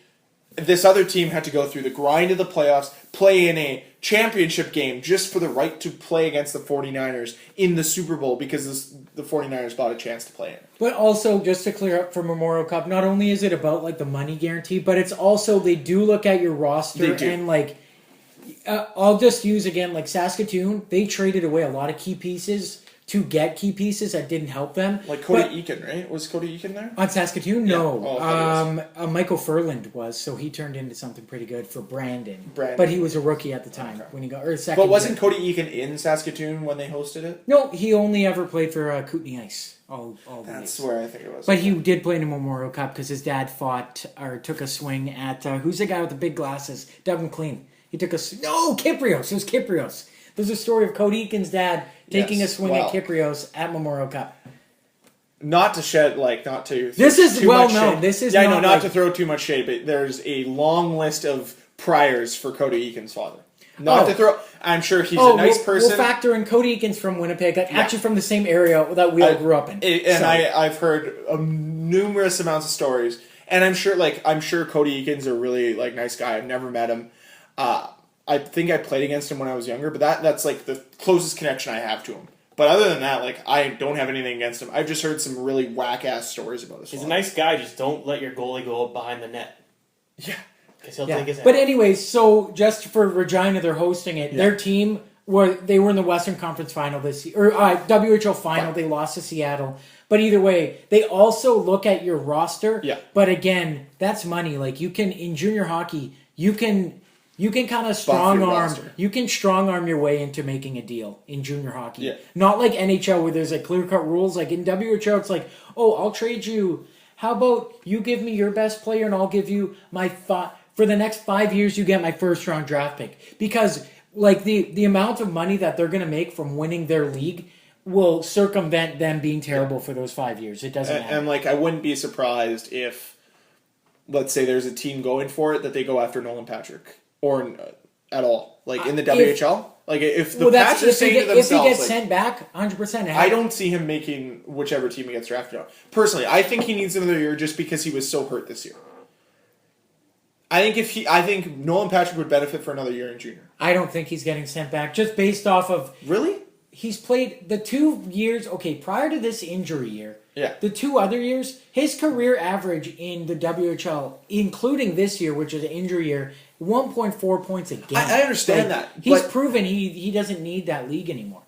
this other team had to go through the grind of the playoffs, play in a championship game just for the right to play against the 49ers in the Super Bowl because the 49ers bought a chance to play in. But also, just to clear up for Memorial Cup, not only is it about like the money guarantee, but it's also they do look at your roster and like I'll just use again like Saskatoon. They traded away a lot of key pieces to get key pieces that didn't help them. Like Cody Eakin, right? Was Cody Eakin there? On Saskatoon? No. Oh, Michael Furland was, so he turned into something pretty good for Brandon. Brandon. But he was a rookie at the time when he got, or second. But wasn't Cody Eakin in Saskatoon when they hosted it? No, he only ever played for Kootenay Ice. All That's where I think it was. But he did play in the Memorial Cup because his dad fought or took a swing at, who's the guy with the big glasses? Doug McLean. He took Kiprios. It was Kiprios. There's a story of Cody Eakin's dad taking a swing at Kiprios at Memorial Cup. Not to shed, not to... This is well known. Shade. This is yeah, I know, not to throw too much shade, but there's a long list of priors for Cody Eakin's father. Not to throw... I'm sure he's a nice person. We'll factor in Cody Eakin's from Winnipeg, actually from the same area that we all grew up in. I've heard numerous amounts of stories, and I'm sure Cody Eakin's a really nice guy. I've never met him. I think I played against him when I was younger, but that's the closest connection I have to him. But other than that, I don't have anything against him. I've just heard some really whack-ass stories about his father. He's a nice guy, just don't let your goalie go up behind the net. Yeah. Because he'll take his hand. But anyways, so just for Regina, they're hosting it. Their team, they were in the Western Conference Final this year, or WHL Final. They lost to Seattle. But either way, they also look at your roster. Yeah. But again, that's money. You can, in junior hockey, you can kind of strong arm your way into making a deal in junior hockey. Yeah. Not like NHL where there's clear cut rules. Like in WHL, it's I'll trade you. How about you give me your best player and I'll give you for the next 5 years you get my first round draft pick. Because the amount of money that they're going to make from winning their league will circumvent them being terrible for those 5 years. It doesn't matter. And I wouldn't be surprised if, let's say there's a team going for it, that they go after Nolan Patrick. Or at all, in the WHL, if the Pats are saying to themselves, if he gets sent back, 100%. I don't see him making whichever team he gets drafted on. Personally, I think he needs another year just because he was so hurt this year. I think Nolan Patrick would benefit for another year in junior. I don't think he's getting sent back just based off of really. He's played the 2 years. Okay, prior to this injury year. Yeah. The 2 other years, his career average in the WHL, including this year, which is an injury year, 1.4 points a game. I understand that. He's proven he doesn't need that league anymore.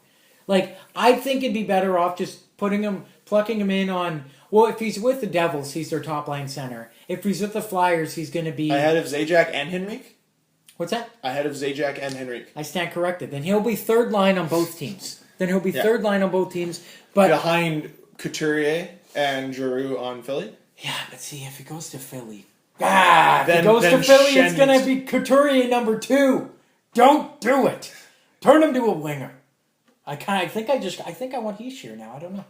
I think it'd be better off just plucking him in on. Well, if he's with the Devils, he's their top line center. If he's with the Flyers, he's going to be ahead of Zajac and Henrique. What's that? Ahead of Zajac and Henrique. I stand corrected. Then he'll be third line on both teams. Third line on both teams, but behind Couturier and Giroux on Philly. Yeah, but see, if he goes to Philly, it's going to be Couturier number 2. Don't do it. Turn him to a winger. I think I want Heishier now. I don't know.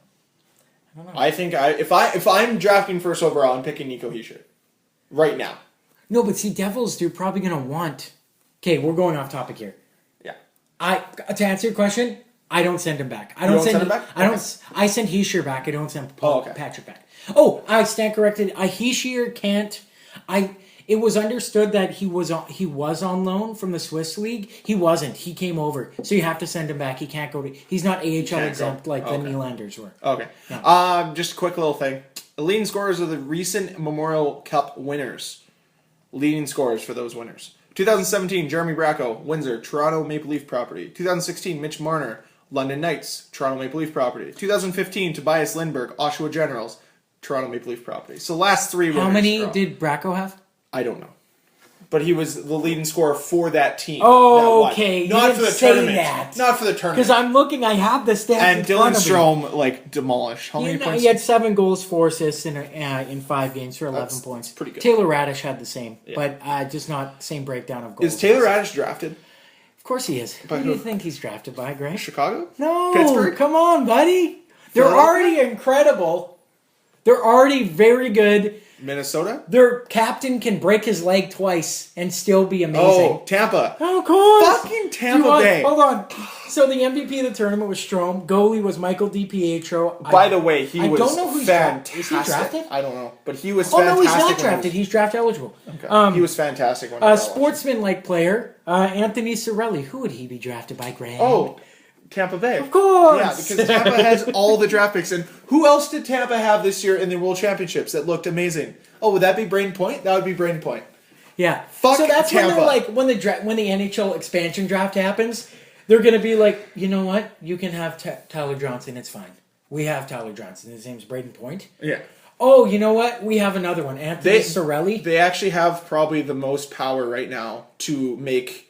I think if I'm drafting first overall, I'm picking Nico Heishier right now. No, but see, Devils, they're probably going to want. Okay, we're going off topic here. Yeah. To answer your question, I don't send him back. I send him back? I send Heishier back. I don't send Patrick back. Oh, I stand corrected. Heishier can't. It was understood that he was on loan from the Swiss league. He wasn't. He came over, so you have to send him back. He can't go to. He's not AHL exempt like the Nylanders were. Okay. Yeah. Just a quick little thing. The leading scorers of the recent Memorial Cup winners. Leading scorers for those winners. 2017, Jeremy Bracco, Windsor, Toronto Maple Leaf property. 2016, Mitch Marner, London Knights, Toronto Maple Leaf property. 2015, Tobias Lindbergh, Oshawa Generals, Toronto Maple Leaf property. So last 3 winners. How many did Bracco have? I don't know. But he was the leading scorer for that team. Oh, okay. Not for the tournament. Not for the tournament. Because I'm looking, I have the stats. And Dylan Strome, demolished. How many points? He had 7 goals, 4 assists in 5 games for 11 points. Pretty good. Taylor Radish had the same, but just not same breakdown of goals. Is Taylor Radish drafted? Of course he is. Who do you think he's drafted by, Greg? Chicago? No. Pittsburgh? Come on, buddy. They're already incredible. They're already very good. Minnesota? Their captain can break his leg twice and still be amazing. Oh, Tampa. Of course. Fucking Tampa Bay. Hold on. So the MVP of the tournament was Strome. Goalie was Michael DiPietro. By the way, he I was don't know who's fantastic. Is he drafted? I don't know, but he was Oh fantastic. no, he's not when he drafted. He's draft eligible. was- he was fantastic when I was watching. Sportsman-like player, Anthony Cirelli. Who would he be drafted by, Graham? Oh, Tampa Bay. of course. Yeah, because Tampa has all the draft picks. And who else did Tampa have this year in the World Championships that looked amazing? Oh, would that be Braden Point? That would be Braden Point. Yeah. Fuck so that's when Tampa. they're like when the NHL expansion draft happens, they're gonna be like, you know what? You can have Tyler Johnson. It's fine. We have Tyler Johnson. His name's Braden Point. Yeah. Oh, you know what? We have another one, Anthony Cirelli. They actually have probably the most power right now to make...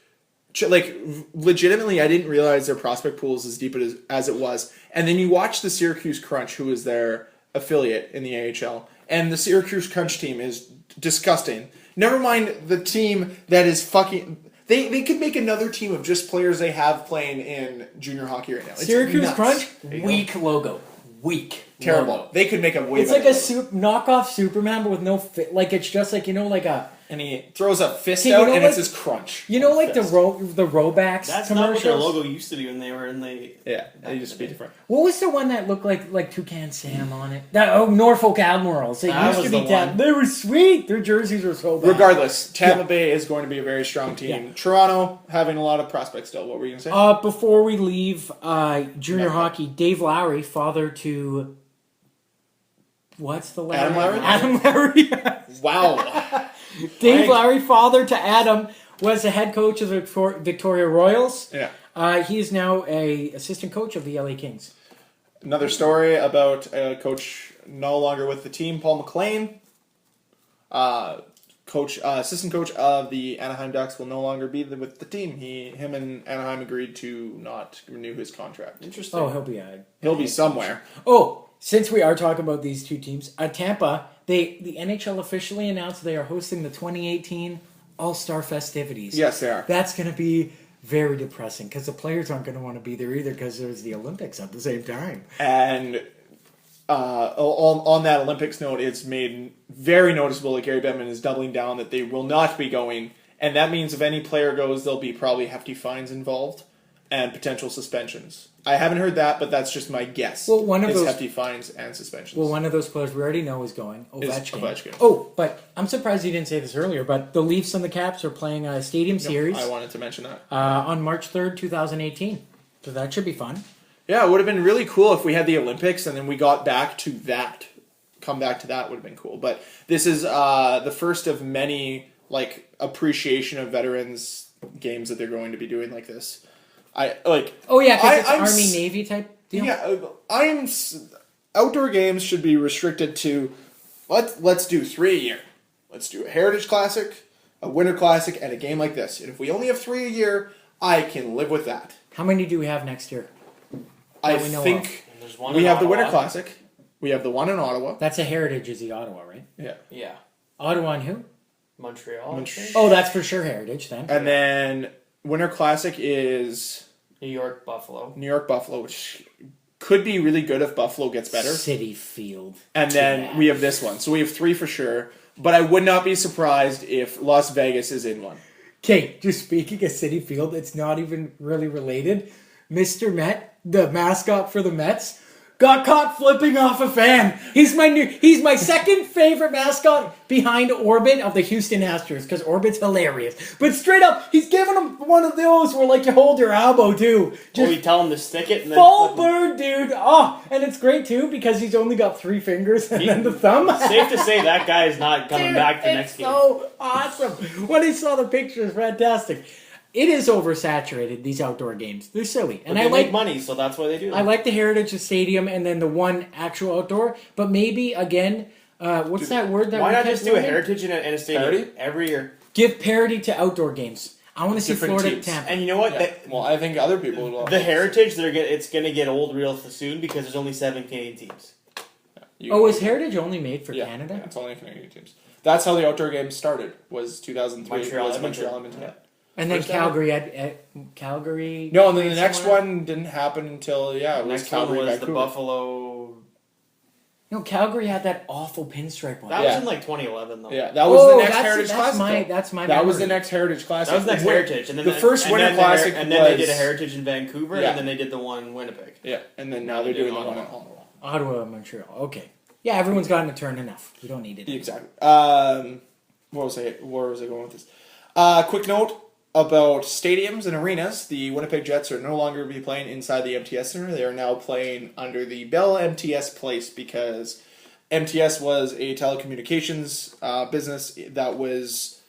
Like, legitimately, I didn't realize their prospect pool is as deep as it was. And then you watch the Syracuse Crunch, who is their affiliate in the AHL, and the Syracuse Crunch team is disgusting. Never mind the team that is fucking... They could make another team of just players they have playing in junior hockey right now. It's Syracuse nuts. Crunch, weak logo. Weak. Terrible. Logo. They could make a way It's better like a logo. knockoff Superman, but with no fit. Like, it's just like, like a... And he throws a fist Okay, you out, know, and like- it's his crunch. like Fist. the Robax That's not what commercials. their logo used to be when they were in the. Yeah, they just be different. What was the one that looked like Toucan Sam on it? Norfolk Admirals. It That used was to be the one. They were sweet. Their jerseys were so bad. Regardless, Tampa Yeah. Bay is going to be a very strong team. Yeah. Toronto having a lot of prospects still. What were you going to say? Before we leave junior No. hockey, Dave Lowry, father to... What's the Lowry? Adam Lowry? Adam Lowry. Wow. Dave Lowry, father to Adam, was the head coach of the Victoria Royals. Yeah. He is now a assistant coach of the LA Kings. Another story about a coach no longer with the team, Paul McLean. Assistant coach of the Anaheim Ducks will no longer be with the team. Him and Anaheim agreed to not renew his contract. Interesting. Oh, He'll be somewhere. Oh, since we are talking about these two teams, Tampa, the NHL officially announced they are hosting the 2018 All-Star festivities. Yes, they are. That's going to be very depressing because the players aren't going to want to be there either because there's the Olympics at the same time. And on that Olympics note, it's made very noticeable that Gary Bettman is doubling down that they will not be going. And that means if any player goes, there'll be probably hefty fines involved and potential suspensions. I haven't heard that, but that's just my guess. Well, one of is those- hefty fines and suspensions. Well, one of those players we already know is going, Ovechkin. Ovechkin. Oh, but I'm surprised you didn't say this earlier, but the Leafs and the Caps are playing a Stadium Series I wanted to mention that. on March 3rd, 2018. So that should be fun. Yeah, it would have been really cool if we had the Olympics and then we got back to that. Come back to that would have been cool. But this is the first of many appreciation of veterans games that they're going to be doing like this. Oh yeah, because it's I'm Army Navy type deal. Yeah, outdoor games should be restricted to let's do 3 a year. Let's do a Heritage Classic, a Winter Classic, and a game like this. And if we only have 3 a year, I can live with that. How many do we have next year? I we know think There's one we in have the Ottawa. Winter Classic. We have the one in Ottawa. That's a Heritage is the Ottawa, right? Yeah. Yeah. Ottawa and who? Montreal. I think. Oh, that's for sure Heritage then. And then Winter Classic is New York, Buffalo. New York Buffalo, which could be really good if Buffalo gets better. City Field. And then Yeah. we have this one. So we have 3 for sure. But I would not be surprised if Las Vegas is in one. Okay, just speaking of City Field, it's not even really related. Mr. Met, the mascot for the Mets, got caught flipping off a fan. He's my second favorite mascot behind Orbit of the Houston Astros because Orbit's hilarious. But straight up, he's giving him one of those where you hold your elbow too. Or we tell him to stick it and then Full flip 'em. bird, dude. Oh, and it's great too because he's only got 3 fingers and then the thumb. Safe to say that guy is not coming Dude, back the it's next game. so awesome. When I saw the pictures, fantastic. It is oversaturated, these outdoor games. They're silly. And But I they like make money, so that's why they do. I like the Heritage Stadium and then the one actual outdoor. But maybe, again, what's that word that Why we not kept just do a learning? heritage in a stadium Parity? every year? Give parity to outdoor games. I want to see Different Florida teams. Tampa. And you know what? Yeah. Well, I think other people will. The heritage, it's going to get old real soon because there's only 7 Canadian teams. Is Heritage only made for Canada? Yeah, it's only Canadian teams. That's how the outdoor games started. Was 2003. Montreal, was Edmonton. Montreal, Edmonton. Yeah. And then First ever. Calgary. No, and then the next somewhere? one didn't happen until it was Next Calgary, one was Vancouver. the Buffalo. Calgary had that awful pinstripe one. That was in like 2011 though. Yeah, that was the next Heritage Classic. That's my That was the memory. next Heritage Classic. That was next Heritage, and then the first Winter Classic, and then they did a Heritage in Vancouver, Yeah. and then they did the one in Winnipeg. Yeah, and then now they're doing the one in Ottawa. Ottawa, Montreal. Okay. Yeah, everyone's gotten a turn enough. We don't need it. Exactly. Where was I going with this? Quick note about stadiums and arenas. The Winnipeg Jets are no longer be playing inside the MTS Center. They are now playing under the Bell MTS Place because MTS was a telecommunications business that was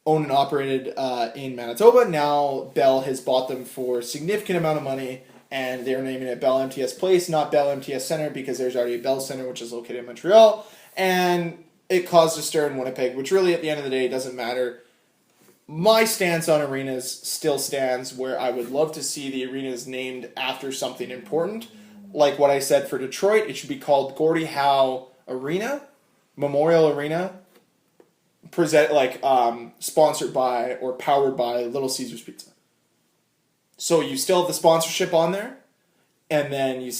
owned and operated in Manitoba. Now Bell has bought them for a significant amount of money, and they're naming it Bell MTS Place, not Bell MTS Center, because there's already a Bell Center, which is located in Montreal, and it caused a stir in Winnipeg, which really, at the end of the day, doesn't matter. My stance on arenas still stands, where I would love to see the arenas named after something important. Like what I said for Detroit, it should be called Gordie Howe Arena, Memorial Arena, sponsored by or powered by Little Caesars Pizza. So you still have the sponsorship on there, and then you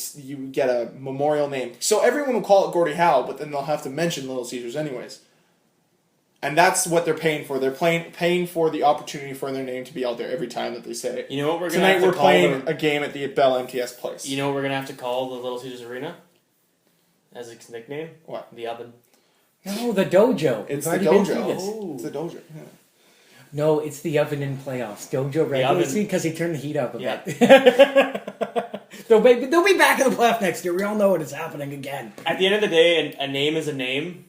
get a memorial name. So everyone will call it Gordie Howe, but then they'll have to mention Little Caesars anyways. And that's what they're paying for. They're paying for the opportunity for their name to be out there every time that they say, You know what we're gonna tonight have to we're call playing a game at the Bell MTS Place. You know what we're gonna have to call the Little Caesars Arena as its nickname? What? The Oven. No, the dojo. It's We've the already been through dojo. this. It's the dojo. Yeah. No, it's the oven in playoffs. Dojo regular season because he turned the heat up a bit. they'll be back in the playoff next year. We all know it is happening again. At the end of the day, a name is a name.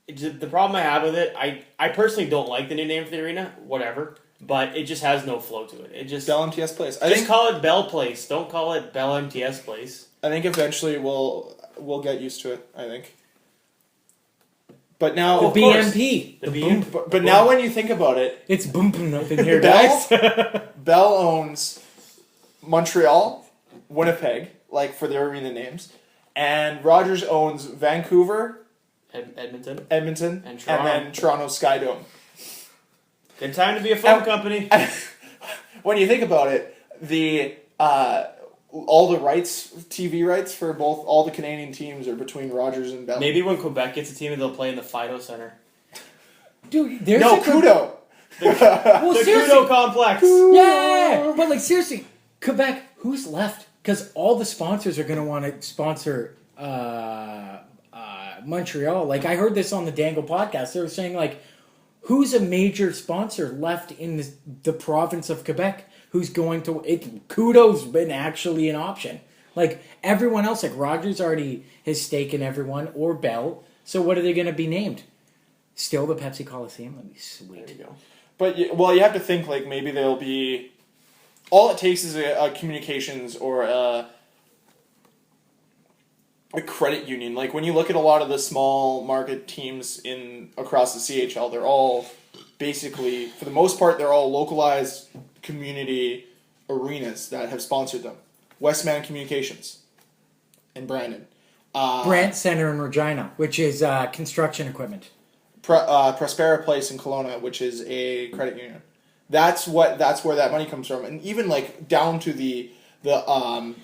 The problem I have with it, I personally don't like the new name for the arena, whatever, but it just has no flow to it. It just Bell MTS Place. just call it Bell Place. Don't call it Bell MTS Place. I think eventually we'll get used to it. I think. But now, The of course, BMP. The BM. but now when you think about it, It's boom up in here, guys. Bell owns Montreal, Winnipeg, like for their arena names, and Rogers owns Vancouver, Edmonton. Edmonton, And Toronto. then Toronto Skydome. Good time to be a phone company. When you think about it, the all the rights, TV rights for all the Canadian teams are between Rogers and Bell. Maybe when Quebec gets a team, they'll play in the Fido Center. Dude, there's No, a Kudo. Well, The seriously. Kudo Complex. Yeah, but like seriously, Quebec, who's left? Because all the sponsors are going to want to sponsor Montreal. Like I heard this on the Dangle podcast. They were saying like, who's a major sponsor left in the province of Quebec? Who's going to it? Kudo's been actually an option. Like everyone else, like Rogers already has stake in everyone or Bell. So what are they going to be named? Still the Pepsi Coliseum. That'd be sweet. There you go. But you have to think like maybe there'll be. All it takes is a communications or a credit union. Like when you look at a lot of the small market teams across the CHL, they're all basically, for the most part, they're all localized community arenas that have sponsored them. Westman Communications in Brandon. Brant Center in Regina, which is construction equipment. Prospera Place in Kelowna, which is a credit union. That's where that money comes from, and even like down to the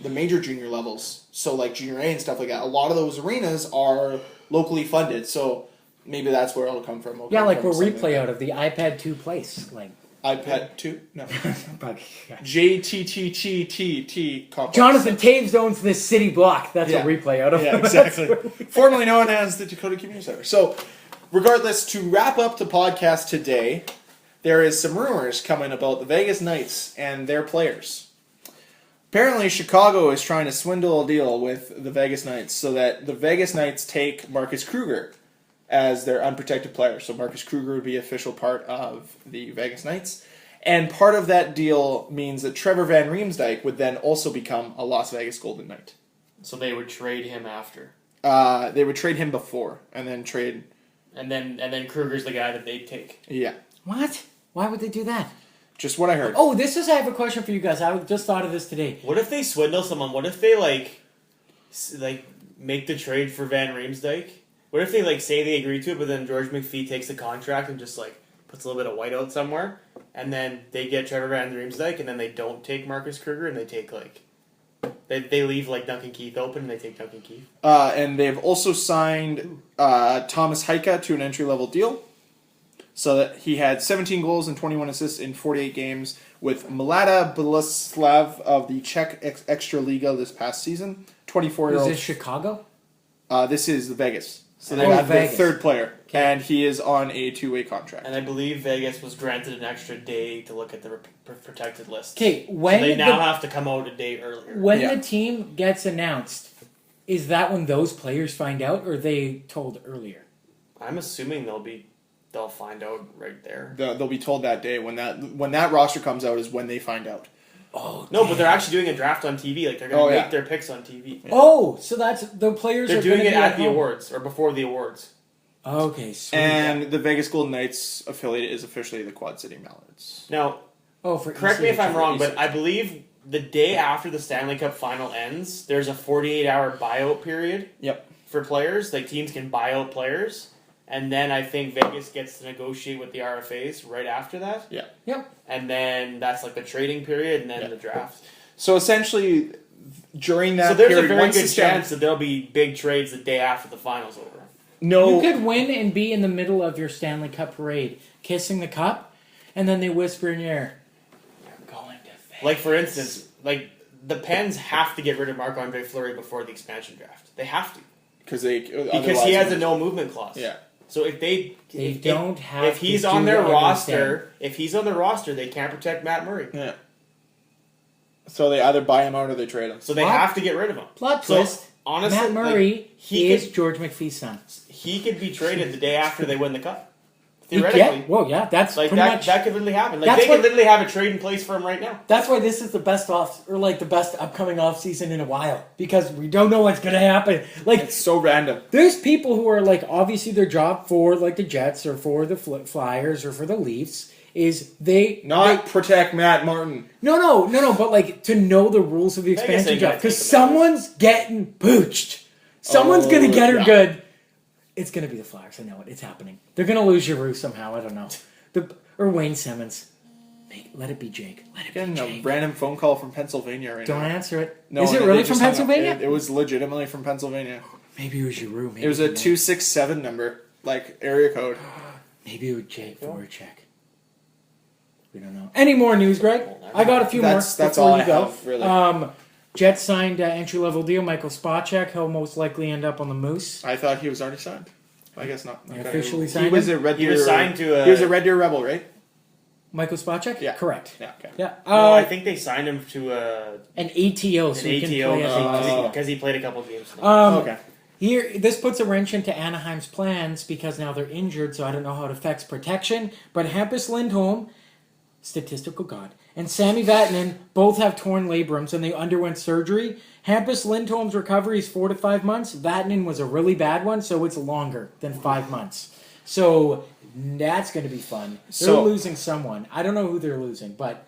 major junior levels. So like junior A and stuff like that. A lot of those arenas are locally funded. So maybe that's where it'll come from. Yeah, like where replay out of the iPad 2 place, like iPad 2? No. yeah. JTTTTT complex. Jonathan Taves owns this city block. That's Yeah. a replay out of. Yeah, exactly. Formerly known as the Dakota Community Center. So, regardless, to wrap up the podcast today, there is some rumors coming about the Vegas Knights and their players. Apparently, Chicago is trying to swindle a deal with the Vegas Knights so that the Vegas Knights take Marcus Kruger as their unprotected player. So Marcus Kruger would be an official part of the Vegas Knights. And part of that deal means that Trevor Van Riemsdyk would then also become a Las Vegas Golden Knight. So they would trade him after. They would trade him before, and then trade... And then Kruger's the guy that they'd take. Yeah. What? Why would they do that? Just what I heard. Oh, I have a question for you guys. I just thought of this today. What if they swindle someone? What if they like make the trade for Van Riemsdyk? What if they say they agree to it, but then George McPhee takes the contract and just puts a little bit of white out somewhere, and then they get Trevor Van Riemsdyk, and then they don't take Marcus Kruger, and they take They leave like Duncan Keith open and they take Duncan Keith. And they've also signed Thomas Heika to an entry-level deal. So that he had 17 goals and 21 assists in 48 games with Mlada Boleslav of the Czech Extraliga this past season. 24-year-old. Is this Chicago? This is Vegas. So they Oh, got their Vegas. third player, and he is on a two-way contract. And I believe Vegas was granted an extra day to look at the protected list. Okay, So when they now have to come out a day earlier. when Yeah. the team gets announced, is that when those players find out, or are they told earlier? I'm assuming they'll find out right there. They'll be told that day when that roster comes out is when they find out. Oh No, but they're actually doing a draft on TV. Like they're going to make their picks on TV. Oh, so that's the players. They're are doing gonna it be at the home. awards or before the awards. Okay, sweet. And the Vegas Golden Knights affiliate is officially the Quad City Mallards. Now, for correct me if I'm ECHL. wrong, but I believe the day after the Stanley Cup final ends, there's a 48-hour buyout period. Yep. For players, like teams can buy out players, and then I think Vegas gets to negotiate with the RFAs right after that. Yeah. Yep. And then that's like the trading period, and then Yeah. the draft. So essentially, during that So there's period, a very once good the Stan- chance that there'll be big trades the day after the finals over. No, You could win and be in the middle of your Stanley Cup parade, kissing the cup, and then they whisper in your ear, "You're going to Vegas." Like for instance, like the Pens have to get rid of Marc-Andre Fleury before the expansion draft. They have to because he has a no movement clause. Yeah. So if don't have if he's to on do their everything. roster, they can't protect Matt Murray. Yeah. So they either buy him out or they trade him. So they What? have to get rid of him. Plot So, twist. honestly, Matt Murray he is could- George McPhee's son. He could be traded the day after they win the cup. Yeah, Theoretically, well, that's like pretty that, much. that could literally happen. Like That's they could what- literally have a trade in place for him right now. That's why this is the best the best upcoming off season in a while, because we don't know what's gonna happen. Like, It's so random. there's people who are like, obviously their job for like the Jets or for the Flyers or for the Leafs is Protect Matt Martin. no, but like to know the rules of the Vegas expansion ain't gonna draft, because think about someone's getting pooched. Someone's Oh, gonna get her yeah. good. It's gonna be the Flyers. I know it. It's happening. They're gonna lose Giroux somehow. I don't know. Or Wayne Simmons. Let it be Jake. Let it Getting be a Jake. random phone call from Pennsylvania right Don't now. answer it. No, Is it they really just from hung up. Pennsylvania? It was legitimately from Pennsylvania. Maybe it was Giroux. Maybe It was a Nick. 267 number, like area code. Maybe it was Jake Voracek. We don't know. Any more news, Greg? I got a few That's more. all before I you go. have, really. Jets signed entry-level deal. Michael Spacek. He'll most likely end up on the Moose. I thought he was already signed. I guess not. They Okay. officially He signed was him? a Red He Deer. was signed to a- He was a Red Deer Rebel, right? Michael Spacek? Yeah. Correct. Yeah. Okay. Yeah. No, I think they signed him to an ATO, so an he can ATO play as a because he played a couple games. Okay. Here, this puts a wrench into Anaheim's plans because now they're injured, so I don't know how it affects protection. But Hampus Lindholm, statistical god, and Sami Vatanen both have torn labrums and they underwent surgery. Hampus Lindholm's recovery is 4 to 5 months. Vatanen was a really bad one, so it's longer than 5 months. So that's going to be fun. They're So- losing someone. I don't know who they're losing, but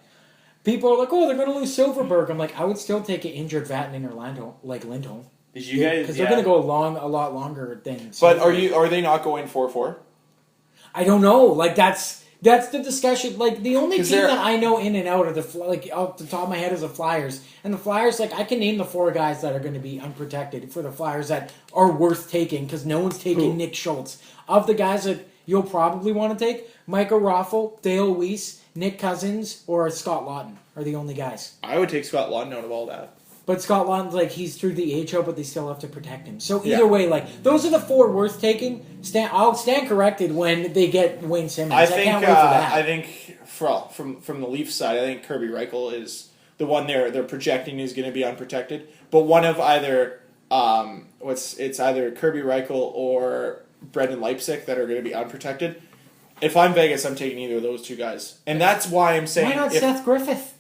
people are like, "Oh, they're going to lose Silverberg." I'm like, I would still take an injured Vatanen or Lindholm. Did you guys? Because they're going to go a lot longer than. But are they not going 4-4? I don't know. Like that's the discussion. Like the only 'Cause team they're- that I know in and out of off the top of my head is the Flyers. And the Flyers, like I can name the 4 guys that are going to be unprotected for the Flyers that are worth taking because no one's taking Who? Nick Schultz. Of the guys that you'll probably want to take, Michael Raffel, Dale Weiss, Nick Cousins, or Scott Lawton are the only guys. I would take Scott Lawton out of all that. But Scott Lawton's like he's through the AHL, but they still have to protect him. So Yeah. either way, like those are the 4 worth taking. I'll stand corrected when they get Wayne Simmons. I think. can't wait for that. I think from the Leafs side, I think Kirby Reichel is the one they're projecting is going to be unprotected. But one of either it's either Kirby Reichel or Brendan Leipzig that are going to be unprotected. If I'm Vegas, I'm taking either of those 2 guys, and that's why I'm saying Why not if- Seth Griffith?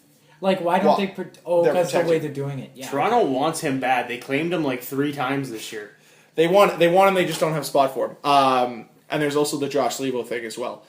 Like, why don't Well, they? they're That's the way protected. they're doing it. Yeah. Toronto wants him bad. They claimed him like 3 times this year. They want him. They just don't have a spot for him. And there's also the Josh Levo thing as well.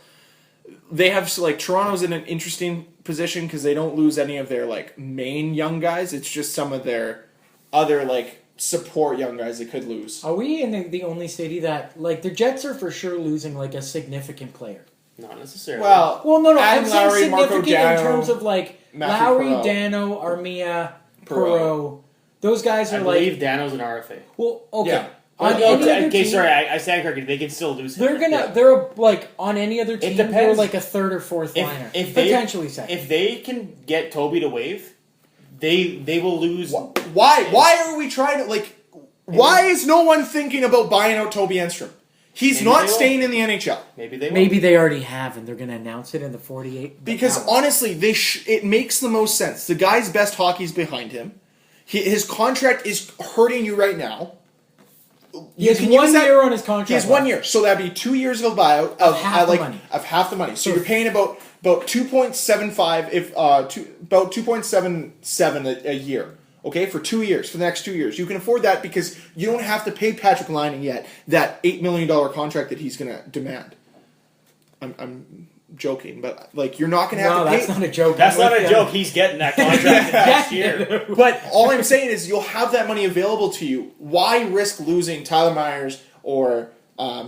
They have Toronto's in an interesting position because they don't lose any of their main young guys. It's just some of their other support young guys they could lose. Are we in the only city that the Jets are for sure losing a significant player? Not necessarily. Well, no. Adam I'm saying Lowry, Marco significant in Dano, terms of Matthew Lowry, Perreault. Dano, Armia, Perreault. Perreault. Those guys I are believe like, Dano's an RFA. well, okay. Yeah. On any other Okay, team, sorry, I stand corrected. They can still lose him. they're like on any other team. They're depends. like a third or fourth liner, if they- potentially second. If they can get Toby to waive, they will lose. Why? Why are we trying to like? Why is no one thinking about buying out Toby Enstrom? He's Maybe not they will. staying in the NHL. Maybe they will. Maybe they already have, and they're going to announce it in the 48. Because hours. honestly, it makes the most sense. The guy's best hockey's behind him. His contract is hurting you right now. He has 1 year on his contract. He has 1 year, so that'd be 2 years of a buyout of half the money. Of half the money. So you're paying about 2.75 about 2.77 a year. Okay, for 2 years, for the next 2 years, you can afford that because you don't have to pay Patrick Laine yet that $8 million contract that he's going to demand. I'm joking, but like you're not going to have No, to pay. that's not a joke. That's I'm not with a you. joke. He's getting that contract next year. But all I'm saying is you'll have that money available to you. Why risk losing Tyler Myers or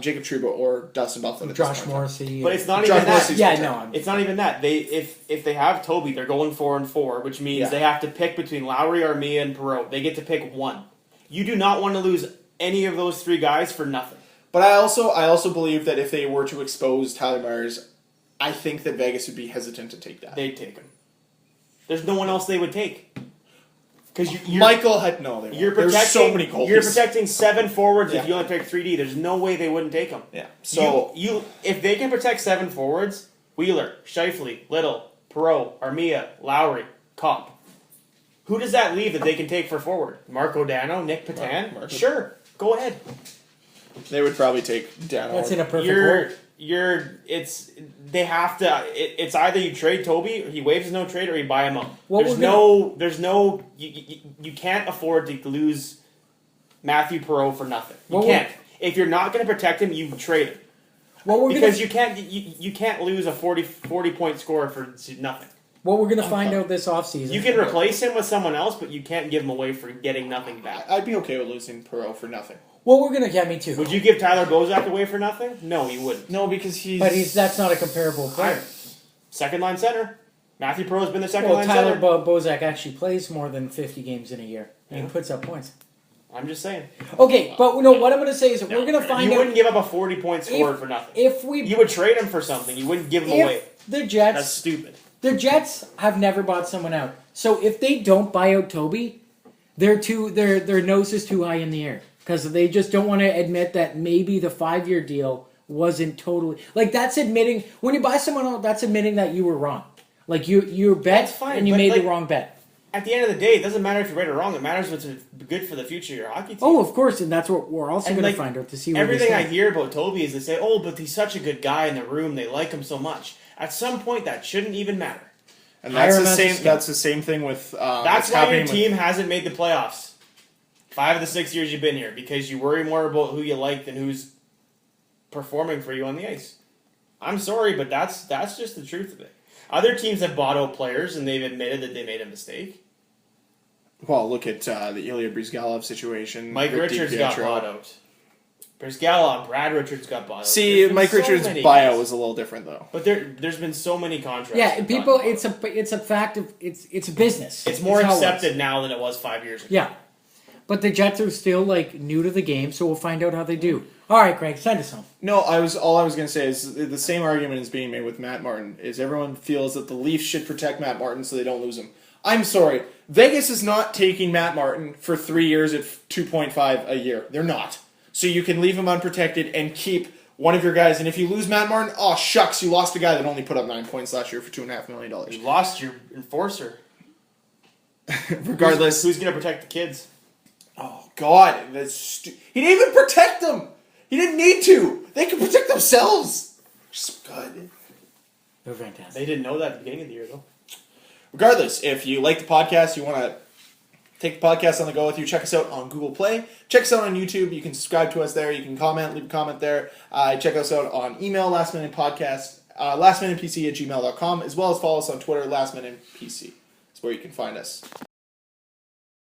Jacob Trouba or Dustin Buffalo? at this Josh point? Morrissey. But it's not Josh even that. Morrissey's Yeah, return. no. It's not even that. If they have Toby, they're going 4-4, which means Yeah. they have to pick between Lowry, Armia, and Perreault. They get to pick one. You do not want to lose any of those three guys for nothing. But I also believe that if they were to expose Tyler Myers, I think that Vegas would be hesitant to take that. They'd take him. There's no one else they would take. Because Michael had no. They You're won't. protecting. There's so many goalies. You're protecting 7 forwards Yeah. if you only pick 3D. There's no way they wouldn't take them. Yeah. So you if they can protect 7 forwards, Wheeler, Scheifele, Little, Perreault, Armia, Lowry, Kopp. Who does that leave that they can take for forward? Marco Dano, Nick Patan? Marco. Sure, go ahead. they would probably take Dano. That's in a perfect You're world. they have to. It's either you trade Toby, or he waives no trade, or you buy him up. What There's we're no. You can't afford to lose Matthew Perreault for nothing. You What can't. If you're not going to protect him, you trade him. What we're Because gonna, you can't lose a 40 point scorer for nothing. what we're gonna find out this offseason. You can replace him with someone else, but you can't give him away for getting nothing back. I'd be okay with losing Perot for nothing. What we're gonna me too. Would you give Tyler Bozak away for nothing? No, you wouldn't. No, because he's. But that's not a comparable player. Second line center. Matthew Perreault's been the second Well, line Tyler center. Bozak actually plays more than 50 games in a year. And he Yeah. puts up points. I'm just saying. Okay, but no, what I'm gonna say is that we're gonna find You out wouldn't give up a 40 point scorer for nothing. if we You would trade him for something. You wouldn't give him away. if the That's Jets stupid. the Jets have never bought someone out. So if they don't buy out Toby, their nose is too high in the air because they just don't want to admit that maybe the 5-year deal wasn't totally like that's admitting when you buy someone out, that's admitting that you were wrong. Like you bet That's fine, and you but, made like, the wrong bet. At the end of the day, it doesn't matter if you're right or wrong. It matters what's good for the future of your hockey team. Oh, of course, and that's what we're also And, going like, to find out to see where Everything they I stand. hear about Toby is they say, "Oh, but he's such a good guy in the room. They like him so much." At some point, that shouldn't even matter. And that's Hire the him as a same. scout. That's the same thing with. That's what's why happening your team hasn't made the playoffs 5 of the 6 years you've been here because you worry more about who you like than who's performing for you on the ice. I'm sorry, but that's just the truth of it. Other teams have bought out players and they've admitted that they made a mistake. Well, look at the Ilya Brizgalov situation. Mike Rick Richards got DiPietro. bought out. Brizgalov, Brad Richards got bought out. See, There's been Mike so Richards' many buyout guys. was a little different, though. But there's been so many contracts. Yeah, that people. got bought out. It's a fact of it's a business. It's more how it works. accepted now than it was 5 years ago. Yeah, but the Jets are still like new to the game, so we'll find out how they do. All right, Craig, send us home. No, all I was going to say is the same argument is being made with Matt Martin. Is everyone feels that the Leafs should protect Matt Martin so they don't lose him? I'm sorry, Vegas is not taking Matt Martin for 3 years at 2.5 a year. They're not. So you can leave him unprotected and keep one of your guys. And if you lose Matt Martin, oh shucks, you lost a guy that only put up 9 points last year for $2.5 million. You lost your enforcer. Regardless, Who's going to protect the kids? oh God, he didn't even protect them. He didn't need to. They can protect themselves. Just good. They're fantastic. They didn't know that at the beginning of the year, though. Regardless, if you like the podcast, you want to take the podcast on the go with you, check us out on Google Play. Check us out on YouTube. You can subscribe to us there. You can comment, leave a comment there. Check us out on email, lastminutepodcast, lastminutepc@gmail.com, as well as follow us on Twitter, lastminutepc. That's where you can find us.